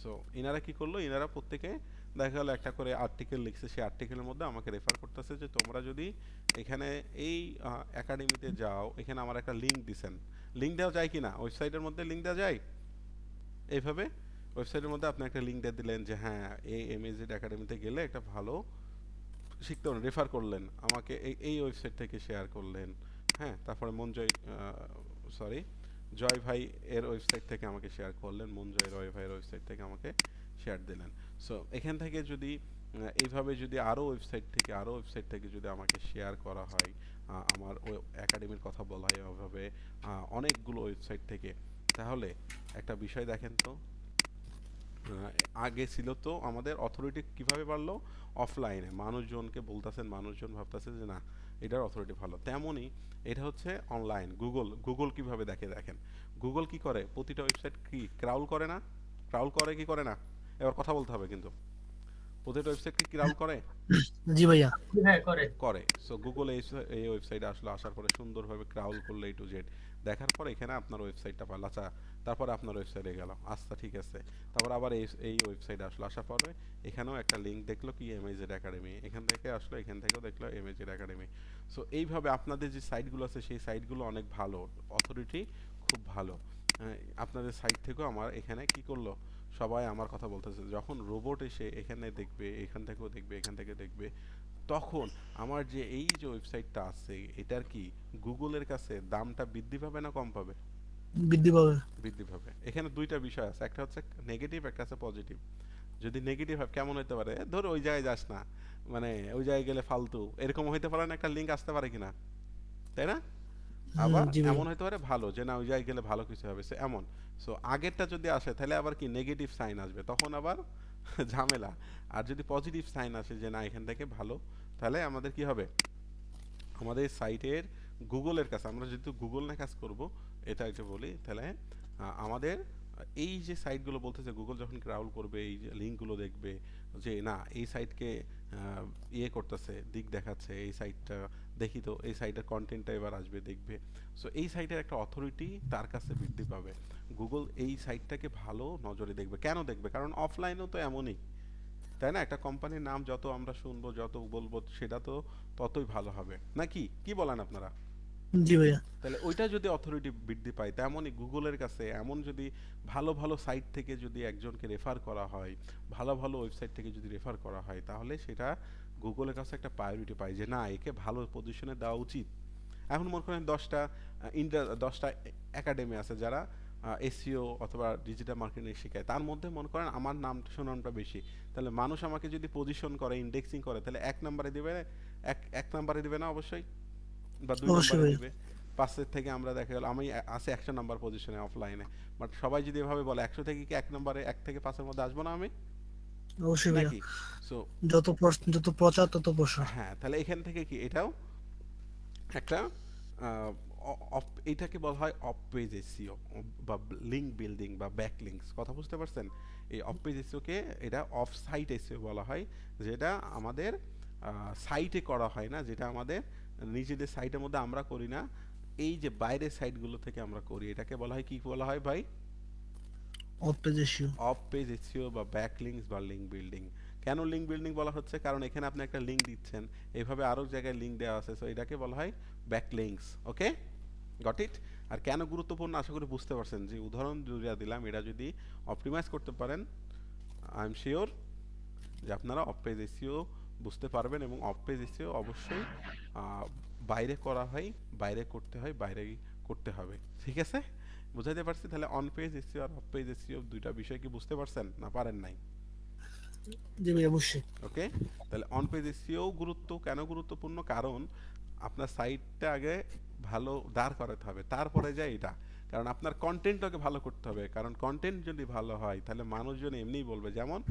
সো ইনারা কি করলো, ইনারা প্রত্যেকে দেখা গেল একটা করে আর্টিকেল লিখছে, সেই আর্টিকেলের মধ্যে আমাকে রেফার করতেছে যে তোমরা যদি এখানে এই একাডেমিতে যাও, এখানে আমার একটা লিঙ্ক দিছেন। লিঙ্ক দেওয়া যায় কি না ওয়েবসাইটের মধ্যে? লিঙ্ক দেওয়া যায় এইভাবে। ওয়েবসাইটের মধ্যে আপনি একটা লিঙ্ক দিয়ে দিলেন যে হ্যাঁ এই এমএজেড একাডেমিতে গেলে একটা ভালো শিখতে পারেন, রেফার করলেন আমাকে, এই ওয়েবসাইট থেকে শেয়ার করলেন। হ্যাঁ, তারপরে জয় ভাই এর ওয়েবসাইট থেকে আমাকে শেয়ার করলেন, মনজয় রয় ভাইয়ের ওয়েবসাইট থেকে আমাকে শেয়ার দিলেন। সো এখান থেকে যদি এইভাবে যদি আরও ওয়েবসাইট থেকে যদি আমাকে শেয়ার করা হয়, আমার ওই একাডেমির কথা বলা হয় ওইভাবে অনেকগুলো ওয়েবসাইট থেকে, তাহলে একটা বিষয় দেখেন তো, আগে ছিল তো আমাদের অথরিটি কিভাবে বাড়লো? অফলাইনে মানুষজনকে বলতেছেন, মানুষজন ভাবতেছে যে না এটার অথরিটি ভালো। তেমনই এটা হচ্ছে অনলাইন। গুগল কিভাবে দেখেন, গুগল কি করে? প্রতিটা ওয়েবসাইট কি ক্রাউল করে না? ক্রাউল করে কি করে না? এবার কথা বলতে হবে কিন্তু। প্রতিটা ওয়েবসাইট কি ক্রাউল করে? জি ভাইয়া। করে। সো গুগল এই ওয়েবসাইটে আসলে আসার পরে সুন্দরভাবে ক্রাউল করলো A to Z, দেখার পরে এখানে আপনার ওয়েবসাইটটা পাইল। আচ্ছা, তারপরে আপনার ওয়েবসাইটে গেল, আচ্ছা ঠিক আছে, তারপর আবার এই ওয়েবসাইটে আসলো, আসার পরে এখানেও একটা লিঙ্ক দেখলো কি এমএজেড একাডেমি, এখান থেকে আসলো, এখান থেকেও দেখলো এমএজেড একাডেমি। সো এইভাবে আপনাদের যে সাইটগুলো আছে সেই সাইটগুলো অনেক ভালো, অথরিটি খুব ভালো। আপনাদের সাইট থেকেও আমার এখানে কি করলো, সবাই আমার কথা বলতেছে। যখন রোবট এসে এখানে দেখবে, এখান থেকেও দেখবে, এখান থেকে দেখবে, তখন আমার যে এই যে ওয়েবসাইটটা আছে এটার কি গুগলের কাছে দামটা বৃদ্ধি পাবে না কম পাবে? বৃদ্ধি পাবে। বৃদ্ধি পাবে। এখানে দুইটা বিষয় আছে, একটা হচ্ছে নেগেটিভ, একটা আছে পজিটিভ। যদি নেগেটিভ হয় কেমন হতে পারে, ধর ওই জায়গায় যাস না, মানে ওই জায়গায় গেলে ফালতু, এরকম হইতে পারে না? একটা লিঙ্ক আসতে পারে কিনা, তাই না? আবার জি ভাইয়া। এমন হতে পারে ভালো, যে না ওই জায়গায় গেলে ভালো কিছু হবে, সে এমন। সো আগেরটা যদি আসে তাহলে আবার কি নেগেটিভ সাইন আসবে, তখন আবার ঝামেলা। আর যদি পজিটিভ সাইন আসে যে না এখান থেকে ভালো, তাহলে আমাদের কি হবে, আমাদের সাইটের গুগলের কাছে, আমরা যেহেতু গুগল নিয়ে কাজ করব এটা একটা বলি, তাহলে আমাদের এই যে সাইটগুলো বলতেছে, গুগল যখন ক্রাউল করবে এই যে লিঙ্কগুলো দেখবে যে না এই সাইটকে ইয়ে করতেছে, দিক দেখাচ্ছে, এই সাইটটা দেখি তো, এই সাইটের কন্টেন্টটা এবার আসবে দেখবে। সো এই সাইটের একটা অথরিটি তার কাছে বৃদ্ধি পাবে। গুগল এই সাইটটাকে ভালো নজরে দেখবে। কেন দেখবে? কারণ অফলাইনেও তো এমনই, তাই না? একটা কোম্পানির নাম যত আমরা শুনবো, যত বলবো, সেটা তো ততই ভালো হবে নাকি, কি বলেন আপনারা? জি ভাইয়া। তাহলে ওইটা যদি অথরিটি বৃদ্ধি পায়, তেমনই গুগলের কাছে এমন যদি ভালো ভালো সাইট থেকে যদি একজনকে রেফার করা হয়, ভালো ভালো ওয়েবসাইট থেকে যদি রেফার করা হয়, তাহলে সেটা গুগলের কাছে একটা প্রায়োরিটি পায় যে না একে ভালো পজিশনে দেওয়া উচিত। এখন মনে করেন 10টা একাডেমি আছে যারা এসইও অথবা ডিজিটাল মার্কেটিং শেখায়, তার মধ্যে মনে করেন আমার নাম সুনামটা বেশি, তাহলে মানুষ আমাকে যদি পজিশন করে, ইন্ডেক্সিং করে, তাহলে এক নাম্বারে দিবে না অবশ্যই, বা 2 অবশ্যই নাম্বারে ভাইয়া। দিবে। 5 থেকে আমরা দেখা গেল আমি আছে 100 নাম্বার পজিশনে অফলাইনে, বাট সবাই যদি এভাবে বলে 100 থেকে কি 1 নাম্বারে 1 থেকে 5-এর মধ্যে আসবো না আমি, অবশ্যই ভাইয়া। নাকি? সো যত প্রচার তত প্রসার। হ্যাঁ, তাহলে এখান থেকে কি এটাও একটা এটাকে বলা হয় অফ পেজ এসইও বা লিঙ্ক বিল্ডিং বা ব্যাক লিঙ্কস। কথা বুঝতে পারছেন? এই অফ পেজ এসইওকে এটা অফ সাইট এসইও বলা হয়, যেটা আমাদের সাইটে করা হয় না, যেটা আমাদের নিজেদের সাইটের মধ্যে আমরা করি না, এই যে বাইরের সাইটগুলো থেকে আমরা করি, এটাকে বলা হয় কি বলা হয় ভাই? Of page SEO. Of page SEO বা ব্যাক লিঙ্কস বা লিঙ্ক বিল্ডিং। কেন লিঙ্ক বিল্ডিং বলা হচ্ছে? কারণ এখানে আপনি একটা লিঙ্ক দিচ্ছেন, এইভাবে আরো জায়গায় লিঙ্ক দেওয়া আছে, সো এটাকে বলা হয় back links. Okay, got it? আর কেন গুরুত্বপূর্ণ আশা করি বুঝতে পারছেন, যে উদাহরণ যা দিলাম এটা যদি অপটিমাইজ করতে পারেন, আই এম শিওর যে আপনারা অফ পেজ এসইও বুঝতে পারবেন। এবং অফ পেজ এসইও অবশ্যই বাইরে করা হয়, বাইরে করতে হয়, বাইরেই করতে হবে। ঠিক আছে, বুঝাইতে পারছি? তাহলে অন পেজ এসইও আর অফ পেজ এসইও দুইটা বিষয় কি বুঝতে পারছেন না পারেন নাই? জি ভাইয়া অবশ্যই। ওকে, তাহলে অন পেজ এসইও কেন গুরুত্বপূর্ণ? কারণ আপনার সাইটটা আগে ভালো দাঁড় করাতে হবে, তারপরে যায় এটা। কারণ আপনার কন্টেন্টটাকে ভালো করতে হবে, কারণ কন্টেন্ট যদি ভালো হয় তাহলে মানুষজন এমনিই বলবে। যেমন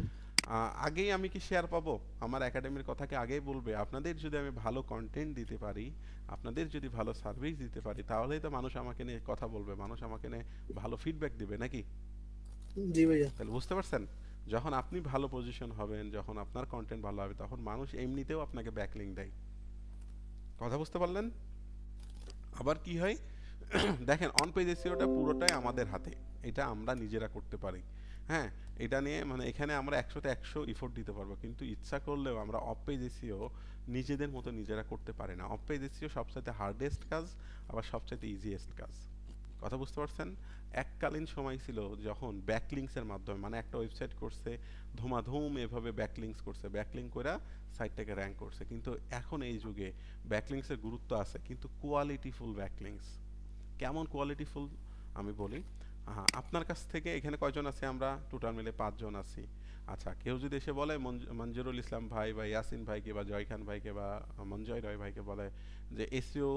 আগেই আমি কি শেয়ার পাবো, আমার একাডেমির কথাকে আগেই বলবে। আপনাদের যদি আমি ভালো কন্টেন্ট দিতে পারি, আপনাদের যদি ভালো সার্ভিস দিতে পারি, তাহলেই তো মানুষ আমাকে নিয়ে কথা বলবে, মানুষ আমাকে নিয়ে ভালো ফিডব্যাক দিবে, নাকি? জি ভাইয়া। তাহলে বুঝতে পারছেন, যখন আপনি ভালো পজিশন হবেন, যখন আপনার কন্টেন্ট ভালো হবে, তখন মানুষ এমনিতেও আপনাকে ব্যাকলিং দেয়। কথা বুঝতে পারলেন? আবার কি হয় দেখেন, অন পেজ এসইওটা পুরোটাই আমাদের হাতে, এটা আমরা নিজেরা করতে পারি। হ্যাঁ, এটা নিয়ে মানে এখানে আমরা 100 তে 100 এফোর্ট দিতে পারবো, কিন্তু ইচ্ছা করলেও আমরা অফ পেজ এসইও নিজেদের মতো নিজেরা করতে পারি না। অফ পেজ এসইও সবচাইতে হার্ডেস্ট কাজ, আবার সবচাইতে ইজিয়েস্ট কাজ। কথা বুঝতে পারছেন? এককালীন সময় ছিল যখন ব্যাকলিংসের মাধ্যমে, মানে একটা ওয়েবসাইট করছে ধুমাধুম এভাবে ব্যাকলিংস করছে, ব্যাকলিং কইরা সাইটটাকে র্যাঙ্ক করছে, কিন্তু এখন এই যুগে ব্যাকলিংসের গুরুত্ব আছে, কিন্তু কোয়ালিটিফুল ব্যাকলিংস। কেমন কোয়ালিটিফুল আমি বলি। আপনার কাছ থেকে এখানে কয়জন আছি আমরা? টোটাল মিলে 5 জন আছি। আচ্ছা, কেউ যদি এসে বলে মঞ্জুরুল ইসলাম ভাই বা ইয়াসিন ভাইকে বা জয় খান ভাইকে বা মঞ্জয় রয় ভাইকে বলে যে এসইও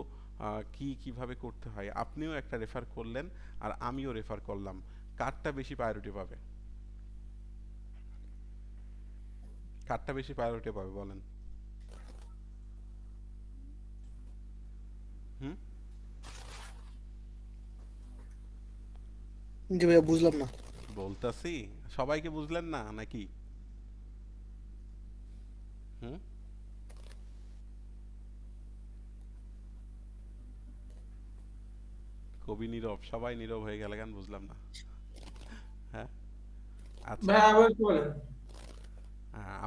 কিভাবে করতে হয়, আপনিও একটা রেফার করলেন আর আমিও রেফার করলাম, কারটা বেশি প্রায়োরিটি পাবে? কারটা বেশি প্রায়োরিটি পাবে বলেন? হুম? জি ভাইয়া, বুঝলাম না। বলতাছি, সবাইকে বুঝলেন না নাকি? হুম? কবি নীরব, সবাই নীরব হয়ে গেল কেন বুঝলাম না। হ্যাঁ, আচ্ছা। ভাই আবার একটু বলেন।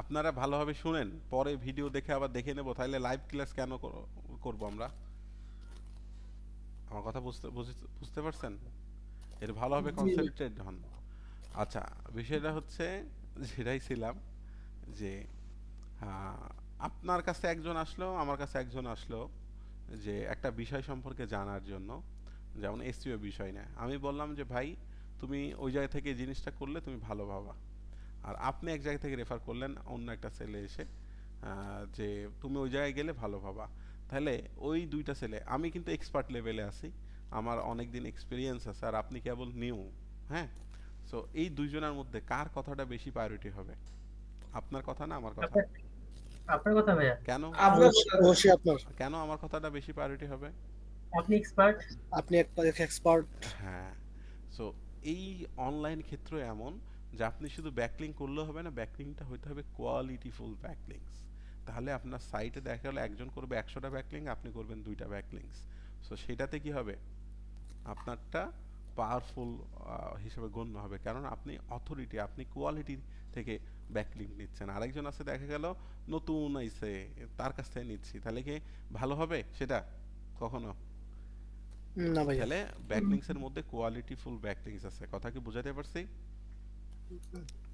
আপনারা ভালোভাবে শুনেন, পরে ভিডিও দেখে আবার দেখে নেব, তাহলে লাইভ ক্লাস কেন করব আমরা? আমার কথা বুঝতে পারছেন? এর ভালোভাবে জি ভাই। কনসেন্ট্রেট হন। আচ্ছা, বিষয়টা হচ্ছে যেটাই ছিলাম যে আহ, আপনার কাছে একজন আসলো, আমার কাছে একজন আসলো যে একটা বিষয় সম্পর্কে জানার জন্য, যেমন এসইও বিষয় না। আমি বললাম যে ভাই, তুমি ওই জায়গা থেকে এই জিনিসটা করলে তুমি ভালো ভাবা। আর আপনি এক জায়গা থেকে রেফার করলেন অন্য একটা ছেলে এসে যে তুমি ওই জায়গায় গেলে ভালো ভাবা। তাহলে ওই দুইটা ছেলে, আমি কিন্তু এক্সপার্ট লেভেলে আছি, আমার অনেক দিন এক্সপিরিয়েন্স আছে, আর আপনি কেবল নিউ। হ্যাঁ, সো এই দুইজনের মধ্যে কার কথাটা বেশি প্রায়োরিটি হবে? আপনার কথা না আমার কথা? আপনার আপনার কথা ভাইয়া। কেন? আপনার অবশ্যই কথা। অবশ্যই আপনার। কেন আমার কথাটা বেশি প্রায়োরিটি হবে? আপনি এক্সপার্ট। আপনি এক্সপার্ট। হ্যাঁ, সো এই অনলাইন ক্ষেত্র এমন যে আপনি শুধু ব্যাকলিং করলেও হবে না, ব্যাকলিংটা হইতে হবে কোয়ালিটিফুল ব্যাকলিংস। তাহলে আপনার সাইটে দেখা গেলো একজন করবে 100টা ব্যাকলিং, আপনি করবেন 2টা ব্যাকলিংস। সো সেটাতে কি হবে? আপনারটা পাওয়ারফুল হিসেবে গণ্য হবে, কারণ আপনি অথরিটি, আপনি কোয়ালিটি থেকে ব্যাকলিং নিচ্ছেন। আরেকজন আছে দেখা গেল নতুন আইছে, তার কাছ থেকে নিচ্ছি, তাহলে কি ভালো হবে সেটা কখনো? না ভাইয়া। তাহলে ব্যাকলিংসের মধ্যে কোয়ালিটিফুল ব্যাকলিংস আছে। কথা কি বুঝাতে পারছি?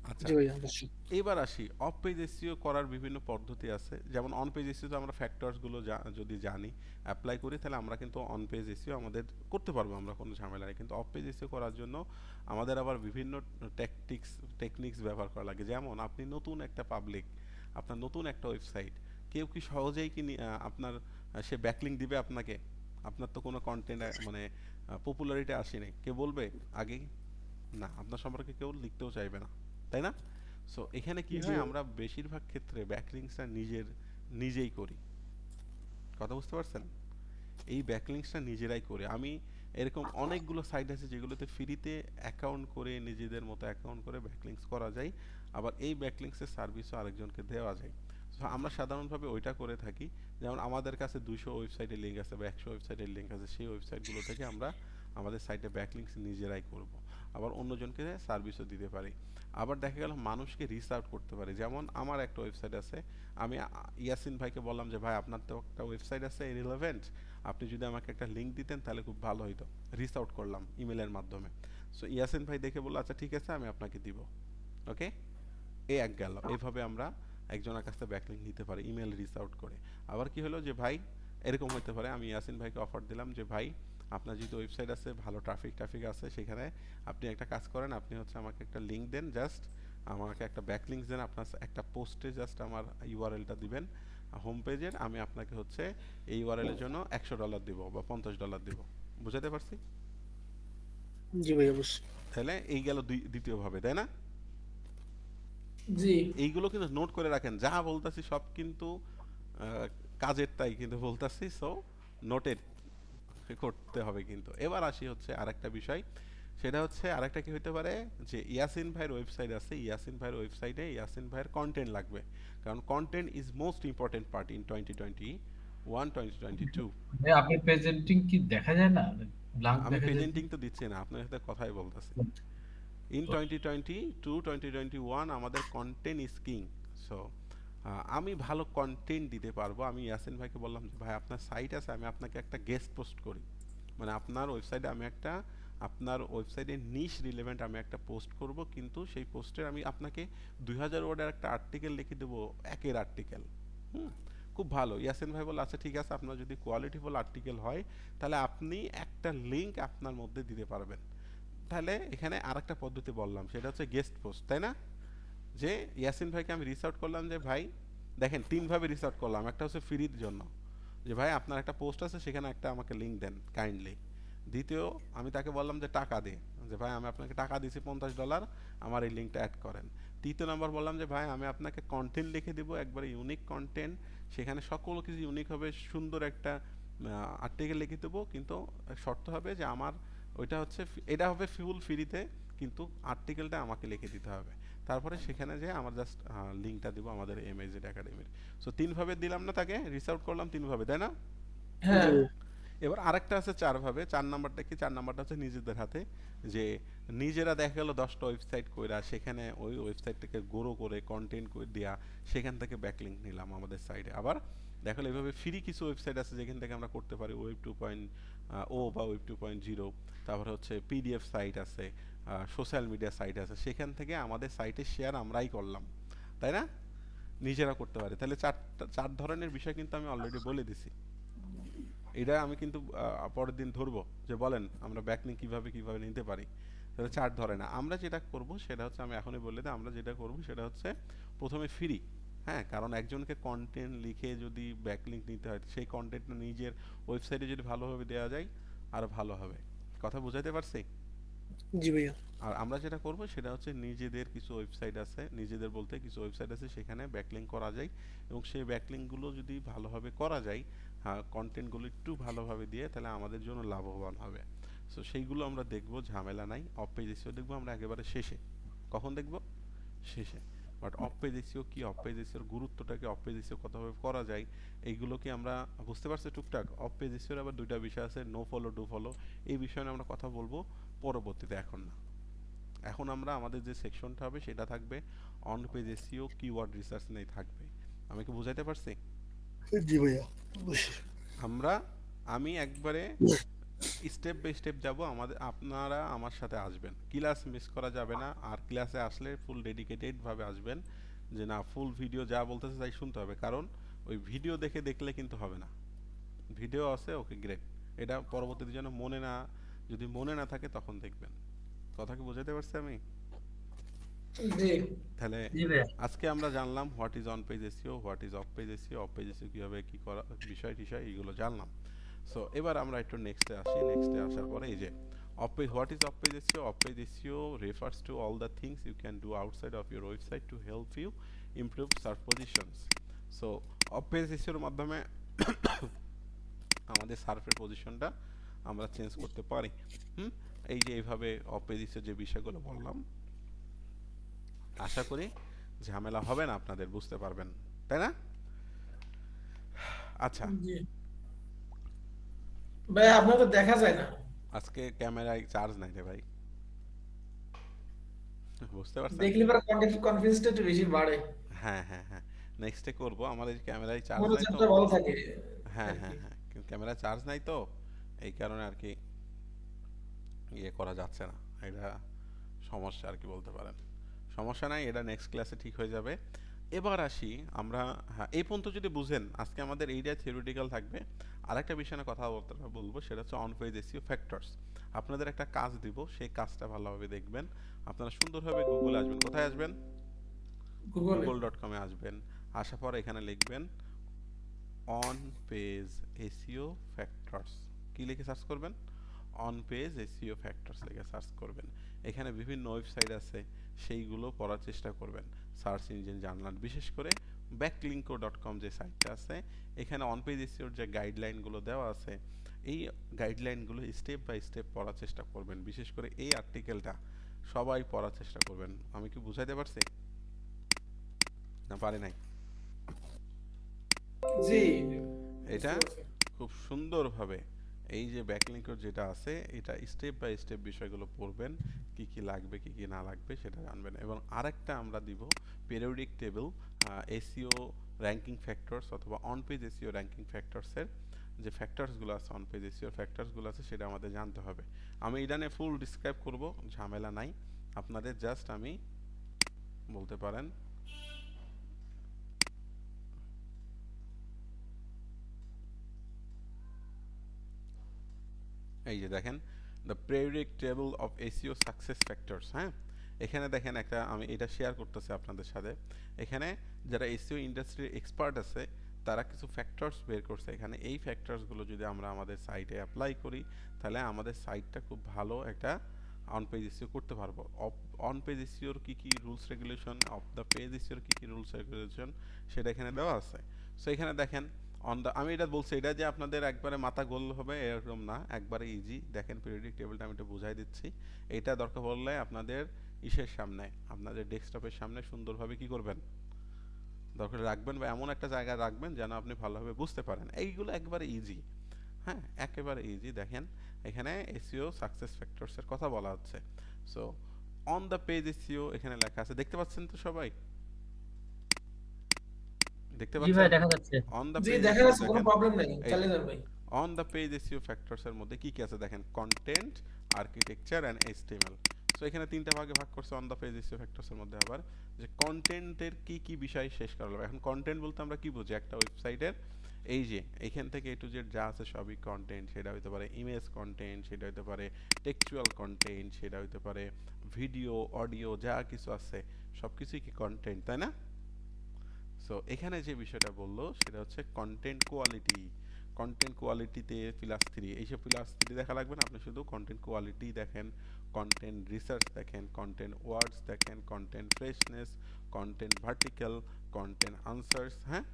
আচ্ছা, জি ভাইয়া, অবশ্যই। এবার আসি অফ পেজ এসইও করার বিভিন্ন পদ্ধতি আছে। যেমন অন পেজ এসইও তো আমরা ফ্যাক্টরস গুলো যদি জানি, অ্যাপ্লাই করি, তাহলে আমরা কিন্তু অন পেজ এসইও আমাদের করতে পারবো, আমরা কোনো ঝামেলা নেই। কিন্তু অফ পেজ এসইও করার জন্য আমাদের আবার বিভিন্ন টেকনিক্স ব্যবহার করা লাগে। যেমন আপনি নতুন একটা পাবলিক, আপনার নতুন একটা ওয়েবসাইট, কেউ কি সহজেই কি আপনার সে ব্যাকলিং দিবে আপনাকে? আপনার তো কোনো কন্টেন্ট মানে পপুলারিটি আসেনি, কে বলবে আগেই? না, আপনার সম্পর্কে কেউ লিখতেও চাইবে না, তাই না? সো এখানে কি জি হয়, ভাই। আমরা বেশিরভাগ ক্ষেত্রে ব্যাকলিংসটা নিজেই করি। কথা বুঝতে পারছেন? এই ব্যাকলিংসটা নিজেরাই করি। আমি এরকম অনেকগুলো সাইট আছে যেগুলোতে ফ্রিতে অ্যাকাউন্ট করে, নিজেদের মতো অ্যাকাউন্ট করে ব্যাকলিংস করা যায়, আবার এই ব্যাকলিংসের সার্ভিসও আরেকজনকে দেওয়া যায়। সো আমরা সাধারণভাবে ওইটা করে থাকি। যেমন আমাদের কাছে 200 ওয়েবসাইটের লিঙ্ক আছে বা 100 ওয়েবসাইটের লিঙ্ক আছে, সেই ওয়েবসাইটগুলো থেকে আমরা আমাদের সাইটে ব্যাকলিংস নিজেরাই করব, আবার অন্যজনকে সার্ভিসও দিতে পারি। আবার দেখা গেল মানুষকে রিচ আউট করতে পারি। যেমন আমার একটা ওয়েবসাইট আছে, আমি ইয়াসিন ভাইকে বললাম যে ভাই, আপনার তো একটা ওয়েবসাইট আছে রিলেভেন্ট, আপনি যদি আমাকে একটা লিঙ্ক দিতেন তাহলে খুব ভালো হতো। রিচ আউট করলাম ইমেলের মাধ্যমে। সো ইয়াসিন ভাই দেখে বললো আচ্ছা ঠিক আছে, আমি আপনাকে দিব। ওকে, এই এক গেল। এভাবে আমরা একজনের কাছ থেকে ব্যাকলিংক নিতে পারি ইমেল রিচ আউট করে। আবার কি হলো যে ভাই, এরকম হতে পারে আমি ইয়াসিন ভাইকে অফার দিলাম যে ভাই, আপনার যেহেতু ওয়েবসাইট আছে, ভালো ট্রাফিক আছে সেখানে, আপনি একটা কাজ করেন, আপনি হচ্ছে আমাকে একটা লিঙ্ক দেন, জাস্ট আমাকে একটা ব্যাকলিংক দেন, আপনার একটা পোস্টে জাস্ট আমার ইউআরএলটা দিবেন হোম পেজের, আমি আপনাকে হচ্ছে এই ইউআরএল এর জন্য $100 দিব বা $50 দিব। বুঝাতে পারছি? জি ভাই, অবশ্যই। তাহলে এই গেল দ্বিতীয় ভাবে, তাই না? জি এইগুলো কিন্তু নোট করে রাখেন, যা বলতাছি সব কিন্তু কাজের তাই কিন্তু বলতাছি, সো নোটেড করতে হবে কিন্তু। এবার আসি হচ্ছে আরেকটা বিষয়, সেটা হচ্ছে আরেকটা কি হতে পারে যে ইয়াসিন ভাইয়ের ওয়েবসাইট আছে, ইয়াসিন ভাইয়ের ওয়েবসাইটে ইয়াসিন ভাইয়ের কন্টেন্ট লাগবে, কারণ content is most important part in 2022। ভাই আপনার প্রেজেন্টিং কি দেখা যায় না? ব্ল্যাঙ্ক আমি দেখা যায়। প্রেজেন্টিং তো দিচ্ছি না, আপনার সাথে কথাই বলতেছি। ইন 2020 টু 2021 আমাদের কন্টেন্ট ইজ কিং। সো আমি ভালো কন্টেন্ট দিতে পারবো। আমি ইয়াসিন ভাইকে বললাম যে ভাই আপনার সাইট আছে, আমি আপনাকে একটা গেস্ট পোস্ট করি, মানে আপনার ওয়েবসাইটে আমি একটা, আপনার ওয়েবসাইটে নিশ রিলেভেন্ট আমি একটা পোস্ট করব, কিন্তু সেই পোস্টের আমি আপনাকে 2000 ওয়ার্ডের একটা আর্টিকেল লিখে দেবো, একের আর্টিকেল। হুম, খুব ভালো। ইয়াসিন ভাই বলল আচ্ছা ঠিক আছে, আপনার যদি কোয়ালিটিফুল আর্টিকেল হয় তাহলে আপনি একটা লিঙ্ক আপনার মধ্যে দিতে পারবেন। তাহলে এখানে আরেকটা পদ্ধতি বললাম, সেটা হচ্ছে গেস্ট পোস্ট, তাই না? যে ইয়াসিন ভাইকে আমি রিচ আউট করলাম যে ভাই দেখেন 3 ভাবে রিচ আউট করলাম। একটা হচ্ছে ফ্রির জন্য, যে ভাই আপনার একটা পোস্ট আছে সেখানে একটা আমাকে লিঙ্ক দেন কাইন্ডলি। দ্বিতীয়, আমি তাকে বললাম যে টাকা দে, যে ভাই আমি আপনাকে টাকা দিয়েছি $50, আমার এই লিঙ্কটা অ্যাড করেন। তৃতীয় নম্বর বললাম যে ভাই আমি আপনাকে কন্টেন্ট লিখে দিব, একবারে ইউনিক কন্টেন্ট, সেখানে সকল কিছু ইউনিক হবে, সুন্দর একটা আর্টিকেল লিখে দেবো, কিন্তু শর্ত হবে যে আমার ওইটা হচ্ছে এটা হবে ফুল ফ্রিতে, কিন্তু আর্টিকেলটা আমাকে লিখে দিতে হবে। তারপরে সেখানে যে আমার জাস্ট লিঙ্কটা দিব আমাদের এমএজেড একাডেমির। সো 3 ভাবে দিলাম না, তাকে রিচ আউট করলাম 3 ভাবে, তাই না? হ্যাঁ এবার আরেকটা আছে 4 ভাবে। 4 নাম্বারটা কি? 4 নাম্বারটা হচ্ছে নিজেদের হাতে, যে নিজেরা দেখা গেলো 10টা ওয়েবসাইট কইরা সেখানে ওই ওয়েবসাইটটাকে গ্রো করে কন্টেন্ট করে দেয়া, সেখান থেকে ব্যাকলিঙ্ক নিলাম আমাদের সাইডে। আবার দেখা গেলো এভাবে ফ্রি কিছু ওয়েবসাইট আছে যেখান থেকে আমরা করতে পারি ওয়েব 2.0 বা ওয়েব 2.0। তারপরে হচ্ছে পিডিএফ সাইট আছে, সোশ্যাল মিডিয়া সাইট আছে, সেখান থেকে আমাদের সাইটে শেয়ার আমরাই করলাম, তাই না? নিজেরা করতে পারি। তাহলে 4 ধরনের বিষয় কিন্তু আমি অলরেডি বলে দিছি। এটা আমি কিন্তু পরের দিন ধরবো যে বলেন আমরা ব্যাকলিঙ্ক কিভাবে কিভাবে নিতে পারি। তাহলে 4 ধরনের। আমরা যেটা করব সেটা হচ্ছে, আমি এখনই বলে দিই, আমরা যেটা করব সেটা হচ্ছে প্রথমে ফ্রি। হ্যাঁ, কারণ একজনকে কন্টেন্ট লিখে যদি ব্যাকলিঙ্ক নিতে হয়, সেই কন্টেন্টটা নিজের ওয়েবসাইটে যদি ভালোভাবে দেওয়া যায় আরো ভালো হবে। কথা বুঝাইতে পারছি? জি ভাইয়া। আর আমরা যেটা করব সেটা হচ্ছে নিজেদের কিছু ওয়েবসাইট আছে, নিজেদের বলতে কিছু ওয়েবসাইট আছে সেখানে ব্যাকলিঙ্ক করা যায়, এবং সেই ব্যাকলিঙ্কগুলো যদি ভালোভাবে করা যায়, হ্যাঁ কন্টেন্টগুলো একটু ভালোভাবে দিয়ে, তাহলে আমাদের জন্য লাভবান হবে। সো সেইগুলো আমরা দেখব, ঝামেলা নাই। অফ পেজ এসিও দেখবো আমরা একেবারে শেষে। কখন দেখব? শেষে। বাট অফ পেজ এসিও কি, অফ পেজ এসিওর গুরুত্বটা কি, অফ পেজ এসিও কতভাবে করা যায়, এইগুলো কি আমরা বুঝতে পারছি টুকটাক? অফ পেজ এসিওর আবার 2টা বিষয় আছে, নো ফলো, ডু ফলো। এই বিষয়ে নিয়ে আমরা কথা বলবো পরবর্তীতে, এখন না। এখন আমরা আমাদের যে সেকশনটা হবে সেটা থাকবে on page SEO keyword research নিয়ে থাকবে। আমি কি বুঝাইতে পারছি? জি ভাইয়া। আমি একবারে স্টেপ বাই স্টেপ যাব, আপনারা আমার সাথে আসবেন, ক্লাস মিস করা যাবে না। আর ক্লাসে আসলে ফুল ডেডিকেটেড ভাবে আসবেন, যে না ফুল ভিডিও যা বলতেছে তাই শুনতে হবে, কারণ ওই ভিডিও দেখলে কিন্তু হবে না। ভিডিও আছে, ওকে গ্রেট, এটা পরবর্তীতে যেন যদি মনে না থাকে তখন দেখবেন। কথা কি বুঝাইতে পারছি আমি? জি তাহলে জি ভাইয়া। আজকে আমরা জানলাম what is on page SEO, what is of page SEO, of page SEO কিভাবে কি করা, বিষয় টিষয় এইগুলো জানলাম। সো এবার আমরা একটু নেক্সটে আসি। নেক্সটে আসার পরে এই যে of page, what is of page SEO? Of page SEO refers to all the things you can do outside of your website to help you improve search positions. So off page এসইওর মাধ্যমে আমাদের সার্ফের পজিশনটা আমরা change করতে পারি। এই যে এইভাবে অফ পেজ এসইও যে বিষয়গুলো বললাম, আশা করি ঝামেলা হবে না, আপনাদের বুঝতে পারবেন, তাই না? আচ্ছা, জি ভাই, আপনার তো দেখা যায় না। আজকে ক্যামেরায় চার্জ নাই রে ভাই, বুঝতে পারছেন? দেখলে পরে কনফিডেন্সটা একটু বেশি বাড়ে, হ্যাঁ হ্যাঁ হ্যাঁ, নেক্সটে করব। আমাদের ক্যামেরায় চার্জ নাই তো। মনোযোগটা ভালো থাকে। হ্যাঁ আর কি। হ্যাঁ হ্যাঁ, কিন্তু ক্যামেরায় চার্জ নাই তো, এই কারণে আর কি ইয়ে করা যাচ্ছে না। এটা সমস্যা আর কি বলতে পারেন। সমস্যা নাই, এটা নেক্সট ক্লাসে ঠিক হয়ে যাবে। এবার আসি আমরা, হ্যাঁ এই পর্যন্ত যদি বুঝেন, আজকে আমাদের এইটা থিওরিটিক্যাল থাকবে। আরেকটা বিষয় নিয়ে কথা বলবো, সেটা হচ্ছে অন পেজ এসইও ফ্যাক্টরস। আপনাদের একটা কাজ দিব, সেই কাজটা ভালোভাবে দেখবেন। আপনারা সুন্দরভাবে গুগলে আসবেন। কোথায় আসবেন? গুগলে google.com-এ আসবেন। আসার পর এখানে লিখবেন অন পেজ এসইও ফ্যাক্টরস। কি লিখে সার্চ করবেন? অন পেজ এসইও ফ্যাক্টরস লিখে সার্চ করবেন। এখানে বিভিন্ন ওয়েবসাইট আছে, সেইগুলো পড়ার চেষ্টা করবেন। সার্চ ইঞ্জিন জার্নাল, বিশেষ করে ব্যাকলিঙ্কো.com যে সাইটটা আছে, এখানে অন পেজ এসইওর যে গাইডলাইনগুলো দেওয়া আছে, এই গাইডলাইনগুলো স্টেপ বাই স্টেপ পড়ার চেষ্টা করবেন। বিশেষ করে এই আর্টিকেলটা সবাই পড়ার চেষ্টা করবেন। আমি কি বুঝাইতে পারছি না পারি নাই? জি এটা খুব সুন্দরভাবে এই যে ব্যাকলিংকের যেটা আছে এটা স্টেপ বাই স্টেপ বিষয়গুলো পড়বেন, কি কি লাগবে কি কি না লাগবে সেটা জানবেন। এবং আরেকটা আমরা দিব periodic table, SEO ranking factors অথবা অন পেজ এসইও র্যাঙ্কিং ফ্যাক্টরসের যে ফ্যাক্টরসগুলো আছে, অন পেজ এসইও ফ্যাক্টরসগুলো আছে সেটা আমাদের জানতে হবে। আমি এটা নিয়ে ফুল ডিসক্রাইব করব, ঝামেলা নাই, আপনাদের জাস্ট আমি বলতে পারেন এই যে দেখেন the periodic table of SEO success factors. হ্যাঁ, এখানে দেখেন একটা আমি এটা শেয়ার করতেছি আপনাদের সাথে। এখানে যারা এসইও ইন্ডাস্ট্রির এক্সপার্ট আছে তারা কিছু ফ্যাক্টরস বের করছে। এখানে এই ফ্যাক্টরসগুলো যদি আমরা আমাদের সাইটে অ্যাপ্লাই করি তাহলে আমাদের সাইটটা খুব ভালো একটা অন পেজ এসইও করতে পারবো। অন পেজ এসইওর কি কি rules regulation, off the page এসইওর কি কি রুলস রেগুলেশন সেটা এখানে দেওয়া আছে। সো এখানে দেখেন আমি এটা বলছি এটা যে আপনাদের একবারে মাথা গোল হবে এরকম না, একবারে ইজি। দেখেন পিরিয়ডিক টেবিলটা আমি একটু বুঝাই দিচ্ছি। এটা দরকার পড়লে আপনাদের ইসের সামনে, আপনাদের ডেস্কটপের সামনে সুন্দরভাবে কি করবেন, দরকার রাখবেন বা এমন একটা জায়গায় রাখবেন যেন আপনি ভালোভাবে বুঝতে পারেন। এইগুলো একবারে ইজি, হ্যাঁ একেবারে ইজি। দেখেন এখানে এসইও সাকসেস ফ্যাক্টরসের কথা বলা হচ্ছে। So on the page SEO এখানে লেখা আছে, দেখতে পাচ্ছেন তো সবাই? দেখতে জি পাচ্ছেন? ভাই দেখা যাচ্ছে। অন দ্য জি পেজ দেখা যাচ্ছে, কোনো প্রবলেম নাই, এই চালিয়ে যান ভাই। অন দ্য পেজ এসইও ফ্যাক্টরসের মধ্যে কি কি আছে দেখেন, content, architecture and HTML. So এখানে তিনটা ভাগে ভাগ করছে অন দ্য পেজ এসইও ফ্যাক্টরসের মধ্যে। আবার যে কন্টেন্টের কি কি বিষয় শেষ করা হবে। এখন কন্টেন্ট বলতে আমরা কি বুঝি, একটা ওয়েবসাইটের এই যে এখান থেকে এ টু জেড যা আছে সবই কন্টেন্ট। সেটা হতে পারে ইমেজ কন্টেন্ট, সেটা হতে পারে টেক্সচুয়াল কন্টেন্ট, সেটা হতে পারে ভিডিও অডিও, যা কিছু আছে সবকিছুই কি কন্টেন্ট, তাই না? সো এখানে যে বিষয়টা বললো সেটা হচ্ছে কন্টেন্ট কোয়ালিটি। কন্টেন্ট কোয়ালিটিতে +3, এইসব +3 দেখা লাগবে না, আপনি শুধু কন্টেন্ট কোয়ালিটি দেখেন, কন্টেন্ট রিসার্চ দেখেন, কন্টেন্ট ওয়ার্ডস দেখেন, content freshness, content vertical, content answers. হ্যাঁ,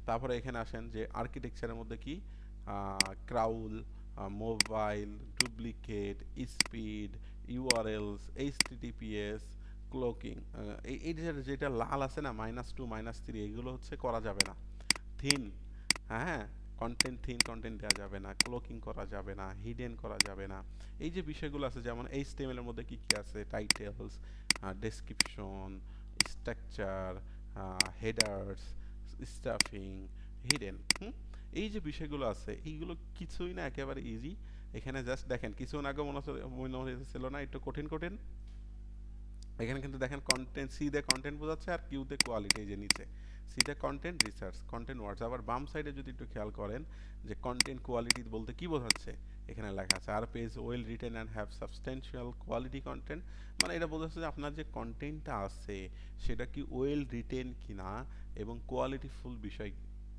তারপরে এখানে আসেন যে আর্কিটেকচারের মধ্যে কি crawl, mobile, duplicate, speed, URLs, HTTPS, cloaking. এই যেটা লাল আছে না -2 -3 এগুলো হচ্ছে করা যাবে না। থিন, হ্যাঁ কন্টেন্ট থিন কন্টেন্ট দেওয়া যাবে না, ক্লোকিং করা যাবে না, হিডেন করা যাবে না। এই যে বিষয়গুলো আছে, যেমন এইচটিএমএল এর মধ্যে কি কি আছে, titles, description, structure, headers, stuffing, hidden. এই যে বিষয়গুলো আছে এইগুলো কিছুই না, একেবারে ইজি। এখানে জাস্ট দেখেন কিছুক্ষণ আগে মনে হয়েছিল না একটু কঠিন কঠিন, এখানে কিন্তু দেখেন কন্টেন্ট, সি দিয়ে কন্টেন্ট বোঝাচ্ছে আর কিউ তে কোয়ালিটি, যে নিচে সি তে কন্টেন্ট রিসার্চ, কন্টেন্ট ওয়ার্ডস। আবার বাম সাইডে যদি একটু খেয়াল করেন যে কন্টেন্ট কোয়ালিটি বলতে কি বোঝাচ্ছে, এখানে লেখা আছে are page well written and have substantial quality content. মানে এটা বোঝাচ্ছে যে আপনার যে কন্টেন্টটা আছে সেটা কি ওয়েল রিটেন কিনা এবং কোয়ালিটিফুল বিষয়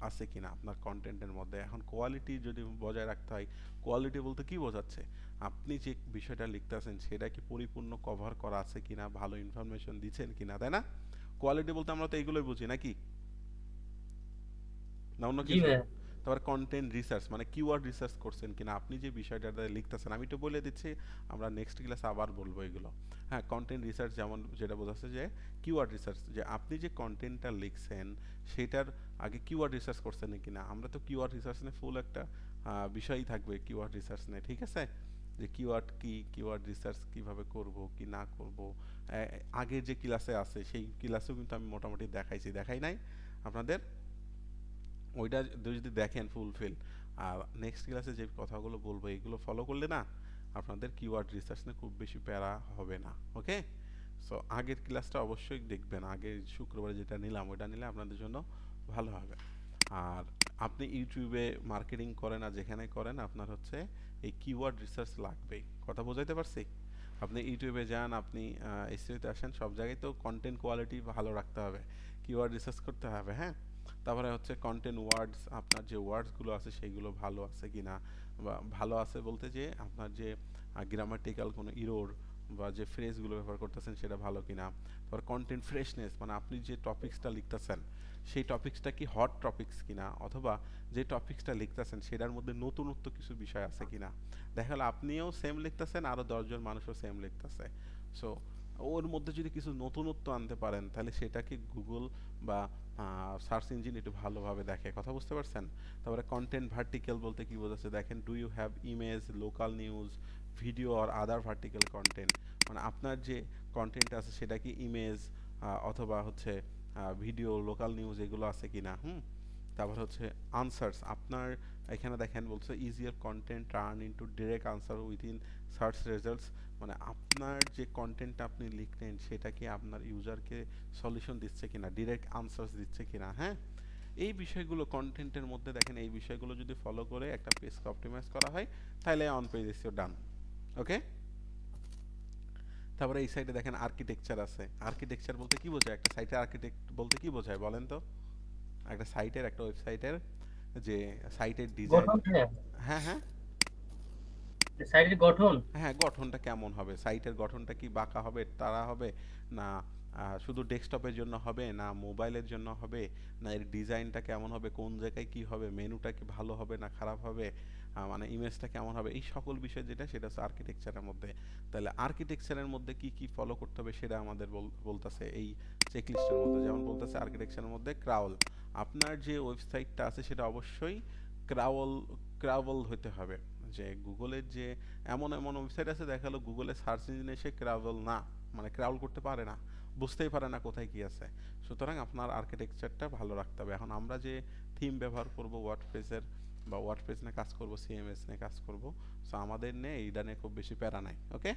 আছে কিনা আপনার কন্টেন্টের মধ্যে। এখন কোয়ালিটি যদি বজায় রাখতে হয়, কোয়ালিটি বলতে কি বোঝাচ্ছে, আপনি যে বিষয়টা লিখতেছেন সেটা কি পরিপূর্ণ কভার করা আছে কিনা, ভালো ইনফরমেশন দিচ্ছেন কিনা, তাই না? কোয়ালিটি বলতে আমরা তো এইগুলোই বুঝি নাকি, না অন্য জি কিছু? ভাই। তারপর কন্টেন্ট রিসার্চ মানে কিওয়ার্ড রিসার্চ করছেন কিনা, আপনি যে বিষয়টাতে লিখতেছেন। আমি তো বলে দিচ্ছি, আমরা নেক্সট ক্লাসে আবার বলবো এগুলো। হ্যাঁ, কন্টেন্ট রিসার্চ যেমন যেটা বোঝাচ্ছে যে কিওয়ার্ড রিসার্চ, যে আপনি যে কন্টেন্টটা লিখছেন সেটার আগে কিওয়ার্ড রিসার্চ করছেন কিনা। আমরা তো কিওয়ার্ড রিসার্চ নিয়ে ফুল একটা বিষয়ই থাকবে কিওয়ার্ড রিসার্চ নিয়ে, ঠিক আছে? যে কিওয়ার্ড কি, কিওয়ার্ড রিসার্চ কিভাবে করব কি না করব। আগের যে ক্লাসে আছে সেই ক্লাসেও কিন্তু আমি মোটামুটি দেখাইছি, দেখাই নাই আপনাদের? ওইটা যদি দেখেন ফুলফিল, আর নেক্সট ক্লাসে যে কথাগুলো বলবো এগুলো ফলো করলে না আপনাদের কিওয়ার্ড রিসার্চ নিয়ে খুব বেশি প্যারা হবে না। ওকে, সো আগের ক্লাসটা অবশ্যই দেখবেন, আগের শুক্রবারে যেটা নিলাম ওইটা নিলে আপনাদের জন্য ভালো হবে। আর আপনি ইউটিউবে মার্কেটিং করেন আর যেখানে করেন আপনার হচ্ছে এই কিওয়ার্ড রিসার্চ লাগবেই। কথা বোঝাইতে পারছি? আপনি ইউটিউবে যান, আপনি এসইওতে আসেন, সব জায়গায় তো কন্টেন্ট কোয়ালিটি ভালো রাখতে হবে, কিওয়ার্ড রিসার্চ করতে হবে। হ্যাঁ, তারপরে হচ্ছে কন্টেন্ট ওয়ার্ডস, আপনার যে ওয়ার্ডসগুলো আছে সেইগুলো ভালো আছে কিনা, বা ভালো আছে বলতে যে আপনার যে গ্রামাটিক্যাল কোনো ইরোর বা যে ফ্রেজগুলো ব্যবহার করতেছেন সেটা ভালো কিনা। তারপর কন্টেন্ট ফ্রেশনেস মানে আপনি যে টপিক্সটা লিখতেছেন সেই টপিক্সটা কি হট টপিক্স কিনা, অথবা যে টপিক্সটা লিখতেছেন সেটার মধ্যে নতুনত্ব কিছু বিষয় আছে কিনা। দেখা গেলো আপনিও সেম লিখতেছেন, আরও 10 জন মানুষও সেম লিখতেছে। সো ওর মধ্যে যদি কিছু নতুনত্ব আনতে পারেন তাহলে সেটাকে গুগল বা সার্চ ইঞ্জিন একটু ভালোভাবে দেখে। কথা বুঝতে পারছেন? তারপরে কন্টেন্ট ভার্টিক্যাল বলতে কি বোঝাচ্ছে দেখেন, do you have image, local news, video আর আদার ভার্টিক্যাল কন্টেন্ট, মানে আপনার যে কন্টেন্ট আছে সেটা কি ইমেজ অথবা হচ্ছে ভিডিও, লোকাল নিউজ এগুলো আছে কিনা। তারপর হচ্ছে আনসার্স, আপনার এখানে দেখেন বলছে is year content turn into direct answer within search results, মানে আপনার যে কন্টেন্টটা আপনি লিখলেন সেটা কি আপনার ইউজারকে সলিউশন দিচ্ছে কিনা, ডিরেক্ট আনসার্স দিচ্ছে কিনা। হ্যাঁ, এই বিষয়গুলো কন্টেন্টের মধ্যে দেখেন, এই বিষয়গুলো যদি ফলো করে একটা পেজকে অপটিমাইজ করা হয় তাহলে অন পেজ এসইও ডান। ওকে, তারপরে এই সাইডে দেখেন আর্কিটেকচার আছে। আর্কিটেকচার বলতে কি বোঝায়, একটা সাইটের আর্কিটেক্ট বলতে কি বোঝায় বলেন তো? একটা সাইটের, একটা ওয়েবসাইটের যে সাইটের ডিজাইন। গঠন ভাইয়া, হ্যাঁ হ্যাঁ সাইটের গঠন। হ্যাঁ, গঠনটা কেমন হবে, সাইটের গঠনটা কি বাঁকা হবে, তারা হবে, না শুধু ডেস্কটপের জন্য হবে, না মোবাইলের জন্য হবে, না এর ডিজাইনটা কেমন হবে, কোন জায়গায় কি হবে, মেনুটা কি ভালো হবে না খারাপ হবে, মানে ইমেজটা কেমন হবে, এই সকল বিষয় যেটা সেটা হচ্ছে আর্কিটেকচারের মধ্যে। তাহলে আর্কিটেকচারের মধ্যে কি কি ফলো করতে হবে সেটা আমাদের বলতেছে এই চেকলিস্টের মধ্যে। যেমন বলতেছে আর্কিটেকচারের মধ্যে ক্রাউল, আপনার যে ওয়েবসাইটটা আছে সেটা অবশ্যই ক্রাউল হতে হবে। যে গুগলের যে এমন এমন ওয়েবসাইট আছে দেখা গেলো গুগলের সার্চ ইঞ্জিনে এসে ক্রাউল না, মানে ক্রাউল করতে পারে না, বুঝতেই পারে না কোথায় কি আছে। সুতরাং আপনার আর্কিটেকচারটা ভালো রাখতে হবে। এখন আমরা যে থিম ব্যবহার করব ওয়ার্ডপ্রেসের, বা ওয়ার্ডপ্রেস নিয়ে কাজ করব, সিএমএস নিয়ে কাজ করব, সো আমাদের নিয়ে এইটা নিয়ে খুব বেশি প্যারা নাই। ওকে,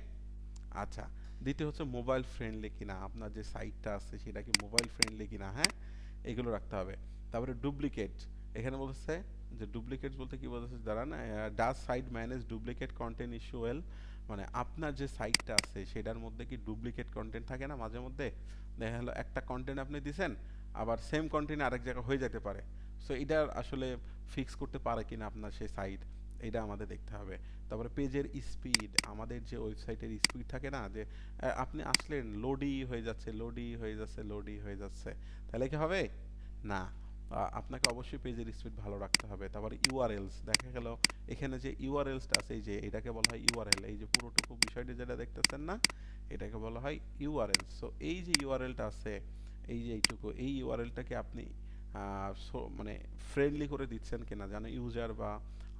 আচ্ছা, দ্বিতীয় হচ্ছে মোবাইল ফ্রেন্ডলি কিনা, আপনার যে সাইটটা আছে সেটা কি মোবাইল ফ্রেন্ডলি কিনা। হ্যাঁ, এগুলো রাখতে হবে। তারপরে ডুপ্লিকেট, এখানে বলতেছে যে ডুপ্লিকেট বলতে কি বলতেছে দাঁড়ান, does site manage duplicate content issue well, মানে আপনার যে সাইটটা আছে সেটার মধ্যে কি ডুপ্লিকেট কন্টেন্ট থাকে না মাঝে মধ্যে, দেখা গেলো একটা কন্টেন্ট আপনি দিছেন আবার সেম কন্টেন্ট আরেক জায়গায় হয়ে যেতে পারে। সো এটা আসলে ফিক্স করতে পারে কিনা আপনার সেই সাইট, এটা আমাদের দেখতে হবে। তারপরে পেজের স্পিড, আমাদের যে ওয়েবসাইটের স্পিড থাকে না, যে আপনি আসলেন লোডই হয়ে যাচ্ছে, লোডই হয়ে যাচ্ছে, লোডই হয়ে যাচ্ছে, তাহলে কি হবে না, আপনাকে অবশ্যই পেজের স্পিড ভালো রাখতে হবে। তারপরে ইউআরএলস, দেখা গেল এখানে যে ইউআরএলসটা আছে এই যে এটাকে বলা হয় ইউআরএল, এই যে পুরোটুকু বিষয়টি যেটা দেখতেছেন না এটাকে বলা হয় ইউআরএল। সো এই যে ইউআরএলটা আছে, এই যে এইটুকু, এই ইউআরএলটাকে আপনি মানে ফ্রেন্ডলি করে দিচ্ছেন কিনা, যেন ইউজার বা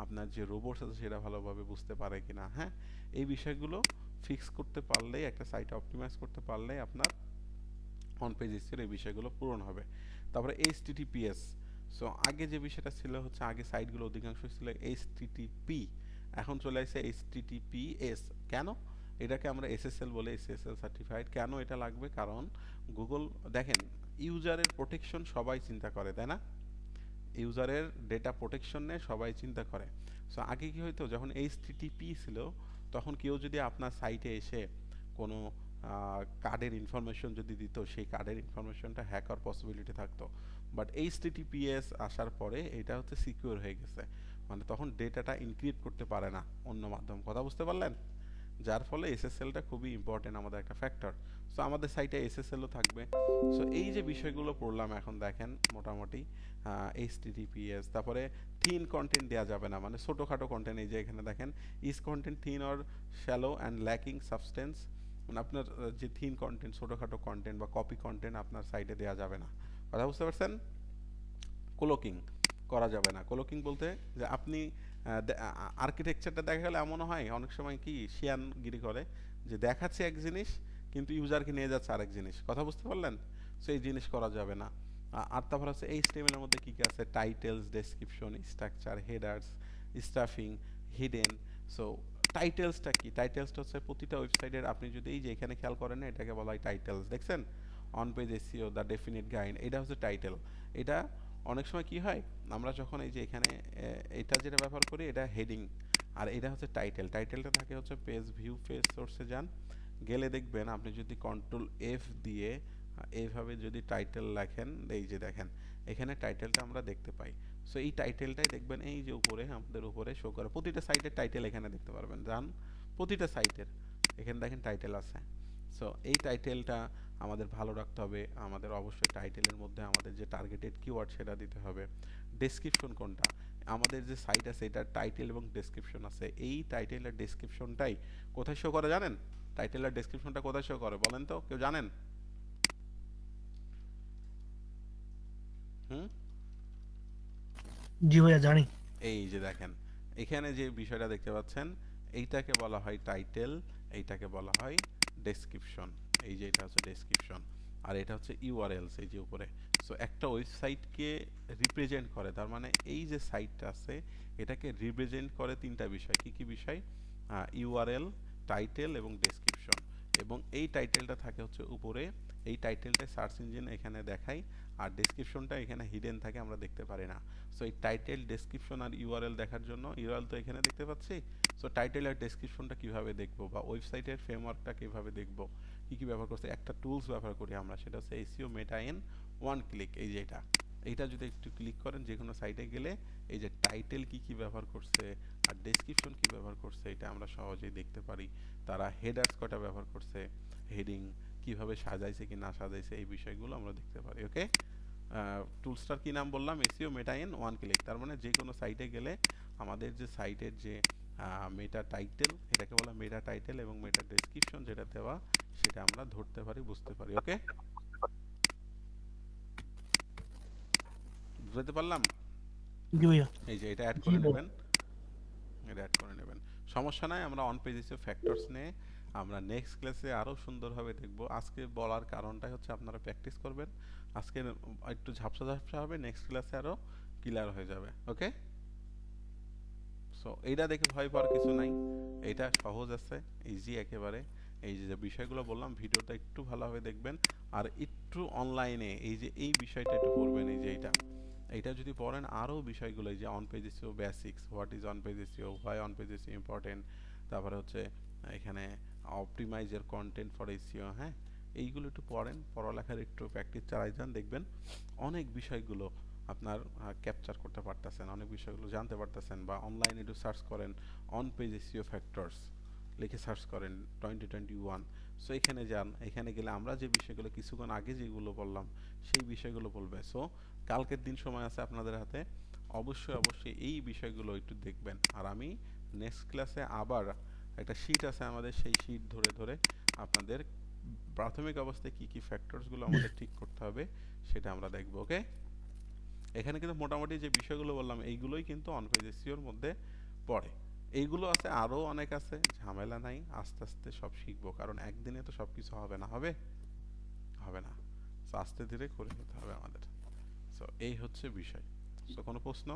আপনার যে রোবটস আছে সেটা ভালোভাবে বুঝতে পারে কিনা। হ্যাঁ, এই বিষয়গুলো ফিক্স করতে পারলেই, একটা সাইট অপটিমাইজ করতে পারলেই আপনার অন পেজ এসইওর এই বিষয়গুলো পূরণ হবে। তারপরে এইচটিটিপিএস, সো আগে যে বিষয়টা ছিল হচ্ছে আগে সাইটগুলো অধিকাংশ ছিল এইচটিটিপি, এখন চলে আসছে এইচটিটিপিএস। কেন এটাকে আমরা এসএসএল বলে, এসএসএল সার্টিফাইড কেন এটা লাগবে, কারণ গুগল দেখেন ইউজারের প্রোটেকশন সবাই চিন্তা করে, তাই না? ইউজারের ডেটা প্রোটেকশন নিয়ে সবাই চিন্তা করে। সো আগে কি হইতো, যখন এইচটিটিপি ছিল তখন কেউ যদি আপনার সাইটে এসে কোনো কার্ডের ইনফরমেশন যদি দিত, সেই কার্ডের ইনফরমেশনটা হ্যাক হওয়ার পসিবিলিটি থাকতো। বাট এইচটিটিপিএস আসার পরে এটা হচ্ছে সিকিউর হয়ে গেছে, মানে তখন ডেটাটা ইনক্রিপ্ট করতে পারে না অন্য মাধ্যম। কথা বুঝতে পারলেন? যার ফলে এসএসএলটা খুবই ইম্পর্টেন্ট আমাদের একটা ফ্যাক্টর। সো আমাদের সাইটে এসএসএলও থাকবে। সো এই যে বিষয়গুলো পড়লাম এখন দেখেন মোটামুটি এইচটিটিপিএস, তারপরে থিন কন্টেন্ট দেওয়া যাবে না, মানে ছোটোখাটো কন্টেন্ট, এই যে এখানে দেখেন is content thin or shallow and lacking substance, মানে আপনার যে থিন কন্টেন্ট, ছোটোখাটো কন্টেন্ট বা কপি কন্টেন্ট আপনার সাইটে দেওয়া যাবে না। কথা বুঝতে পারছেন? ক্লোকিং করা যাবে না। ক্লোকিং বলতে যে আপনি আর্কিটেকচারটা দেখা গেলে এমনও হয় অনেক সময় কি শিয়ানগিরি করে, যে দেখাচ্ছে এক জিনিস কিন্তু ইউজারকে নিয়ে যাচ্ছে আরেক জিনিস। কথা বুঝতে পারলেন? সো এই জিনিস করা যাবে না। আর তারপর হচ্ছে এইচটিএমএল এর মধ্যে কী কী আছে, titles, description, structure, headers, stuffing, hidden. So টাইটেলসটা কি, টাইটেলসটা হচ্ছে প্রতিটা ওয়েবসাইটের, আপনি যদি এই যে এখানে খেয়াল করেন না এটাকে বলা হয় টাইটেলস, দেখছেন on page SEO the definite guide, এটা হচ্ছে টাইটেল। এটা অনেক সময় কি হয়, আমরা যখন এই যে এখানে এটা যেটা ব্যবহার করি এটা হেডিং, আর এটা হচ্ছে টাইটেল। টাইটেলটা থাকে হচ্ছে পেজ ভিউ, পেজ সোর্সে যান, গেলে দেখবেন আপনি যদি কন্ট্রোল এফ দিয়ে এইভাবে যদি টাইটেল লেখেন, এই যে দেখেন এখানে টাইটেলটা আমরা দেখতে পাই। সো এই টাইটেলটাই দেখবেন এই যে উপরে আমাদের উপরে শো করে, প্রতিটা সাইটের টাইটেল এখানে দেখতে পারবেন, যান প্রতিটা সাইটের এখানে দেখেন টাইটেল আছে। সো এই টাইটেলটা আমাদের ভালো রাখতে হবে, আমাদের অবশ্যই টাইটেলের মধ্যে আমাদের যে টার্গেটেড কিওয়ার্ড সেটা দিতে হবে। ডেসক্রিপশন কোনটা, আমাদের যে সাইট আছে এটার টাইটেল এবং ডেসক্রিপশন আছে, এই টাইটেল আর ডেসক্রিপশনটাই কোথায় শো করে জানেন? টাইটেল আর ডেসক্রিপশনটা কোথায় শো করে বলেন তো, কেউ জানেন? হুম, জি ভাইয়া জানি। এই যে দেখেন এখানে যে বিষয়টা দেখতে পাচ্ছেন, এইটাকে বলা হয় টাইটেল, এইটাকে বলা হয় ডেসক্রিপশন। এই যে এটা হচ্ছে ডেসক্রিপশন, আর এটা হচ্ছে ইউআরএলস এই যে উপরে। সো একটা ওয়েবসাইটকে রিপ্রেজেন্ট করে, তার মানে এই যে সাইটটা আছে এটাকে রিপ্রেজেন্ট করে তিনটা বিষয়। কি কি বিষয়? ইউআরএল, টাইটেল এবং ডেসক্রিপশন। এবং এই টাইটেলটা থাকে হচ্ছে উপরে, এই টাইটেলটা সার্চ ইঞ্জিন এখানে দেখায়, আর ডেসক্রিপশনটা এখানে হিডেন থাকে, আমরা দেখতে পারি না। সো এই টাইটেল, ডেসক্রিপশন আর ইউআরএল দেখার জন্য, ইউআরএল তো এখানে দেখতে পাচ্ছি, সো টাইটেল আর ডেসক্রিপশনটা কিভাবে দেখবো, বা ওয়েবসাইটের ফ্রেমওয়ার্কটা কিভাবে দেখবো, কি কি ব্যবহার করছে, একটা টুলস ব্যবহার করি আমরা, সেটা হচ্ছে SEO meta in one click. এই যে এইটা যদি একটু ক্লিক করেন যে কোনো সাইটে গেলে, এই যে টাইটেল কি কি ব্যবহার করছে আর ডেসক্রিপশন কি ব্যবহার করছে এটা আমরা সহজেই দেখতে পারি। তারা হেডার্স কয়টা ব্যবহার করছে, হেডিং কিভাবে সাজাইছে কি না সাজাইছে, এই বিষয়গুলো আমরা দেখতে পারি। ওকে, টুলসটার কি নাম বললাম? SEO meta in one click. তার মানে যে কোনো সাইটে গেলে আমাদের যে সাইটের যে মেটা টাইটেল, এটাকে বলা মেটা টাইটেল, এবং মেটা ডেসক্রিপশন যেটা দেওয়া, সেটা আমরা ধরতে পারি, বুঝতে পারি। ওকে, বুঝতে পারলাম? জি ভাইয়া। এই যে এটা অ্যাড জি করে ভাইয়া। নেবেন, এটা অ্যাড করে নেবেন, সমস্যা নাই। আমরা অন পেজ এসইও ফ্যাক্টরস নিয়ে আমরা নেক্সট ক্লাসে আরো সুন্দরভাবে দেখব। আজকে বলার কারণটাই হচ্ছে আপনারা প্র্যাকটিস করবেন, আজকে একটু ঝাপসা ঝাপসা হবে, নেক্সট ক্লাসে আরো ক্লিয়ার হয়ে যাবে। ওকে, সো এইটা দেখে ভয় পাওয়ার কিছু নাই, এটা সহজ আছে, ইজি একেবারে। এই যে বিষয়গুলো বললাম, ভিডিওটা একটু ভালোভাবে দেখবেন, আর একটু অনলাইনে এই যে এই বিষয়টা একটু পড়বেন। এই যে এইটা যদি পড়েন, আরও বিষয়গুলো, এই যে on page SEO basics, what is on page SEO, why on page SEO important, তারপরে হচ্ছে এখানে অপটিমাইজের কন্টেন্ট ফর এসইও, হ্যাঁ, এইগুলো একটু পড়েন, পড়ালেখার একটু প্র্যাকটিস চালাই যান, দেখবেন অনেক বিষয়গুলো আপনার ক্যাপচার করতে পারতেছেন, অনেক বিষয়গুলো জানতে পারতেছেন। বা অনলাইনে একটু সার্চ করেন অন পেজ এসইও ফ্যাক্টরস লিখে সার্চ করেন 2021। সো এখানে যান, এখানে গেলে আমরা যে বিষয়গুলো কিছুক্ষণ আগে যেগুলো বললাম সেই বিষয়গুলো বলবে। সো কালকের দিন সময় আছে আপনাদের হাতে, অবশ্যই অবশ্যই এই বিষয়গুলো একটু দেখবেন। আর আমি নেক্সট ক্লাসে আবার একটা শীট আছে আমাদের, সেই শীট ধরে ধরে আপনাদের প্রাথমিক অবস্থায় কি কি ফ্যাক্টরসগুলো আমাদের ঠিক করতে হবে সেটা আমরা দেখব। ওকে, এখানে কিন্তু মোটামুটি যে বিষয়গুলো বললাম এইগুলোই কিন্তু অন পেজ এসইওর মধ্যে পড়ে। এইগুলো আছে, আরও অনেক আছে, ঝামেলা নাই, আস্তে আস্তে সব শিখবো, কারণ একদিনে তো সব কিছু হবে না, হবে না। সো আস্তে ধীরে করে নিতে হবে আমাদের। সো এই হচ্ছে বিষয়। সো কোনো প্রশ্ন?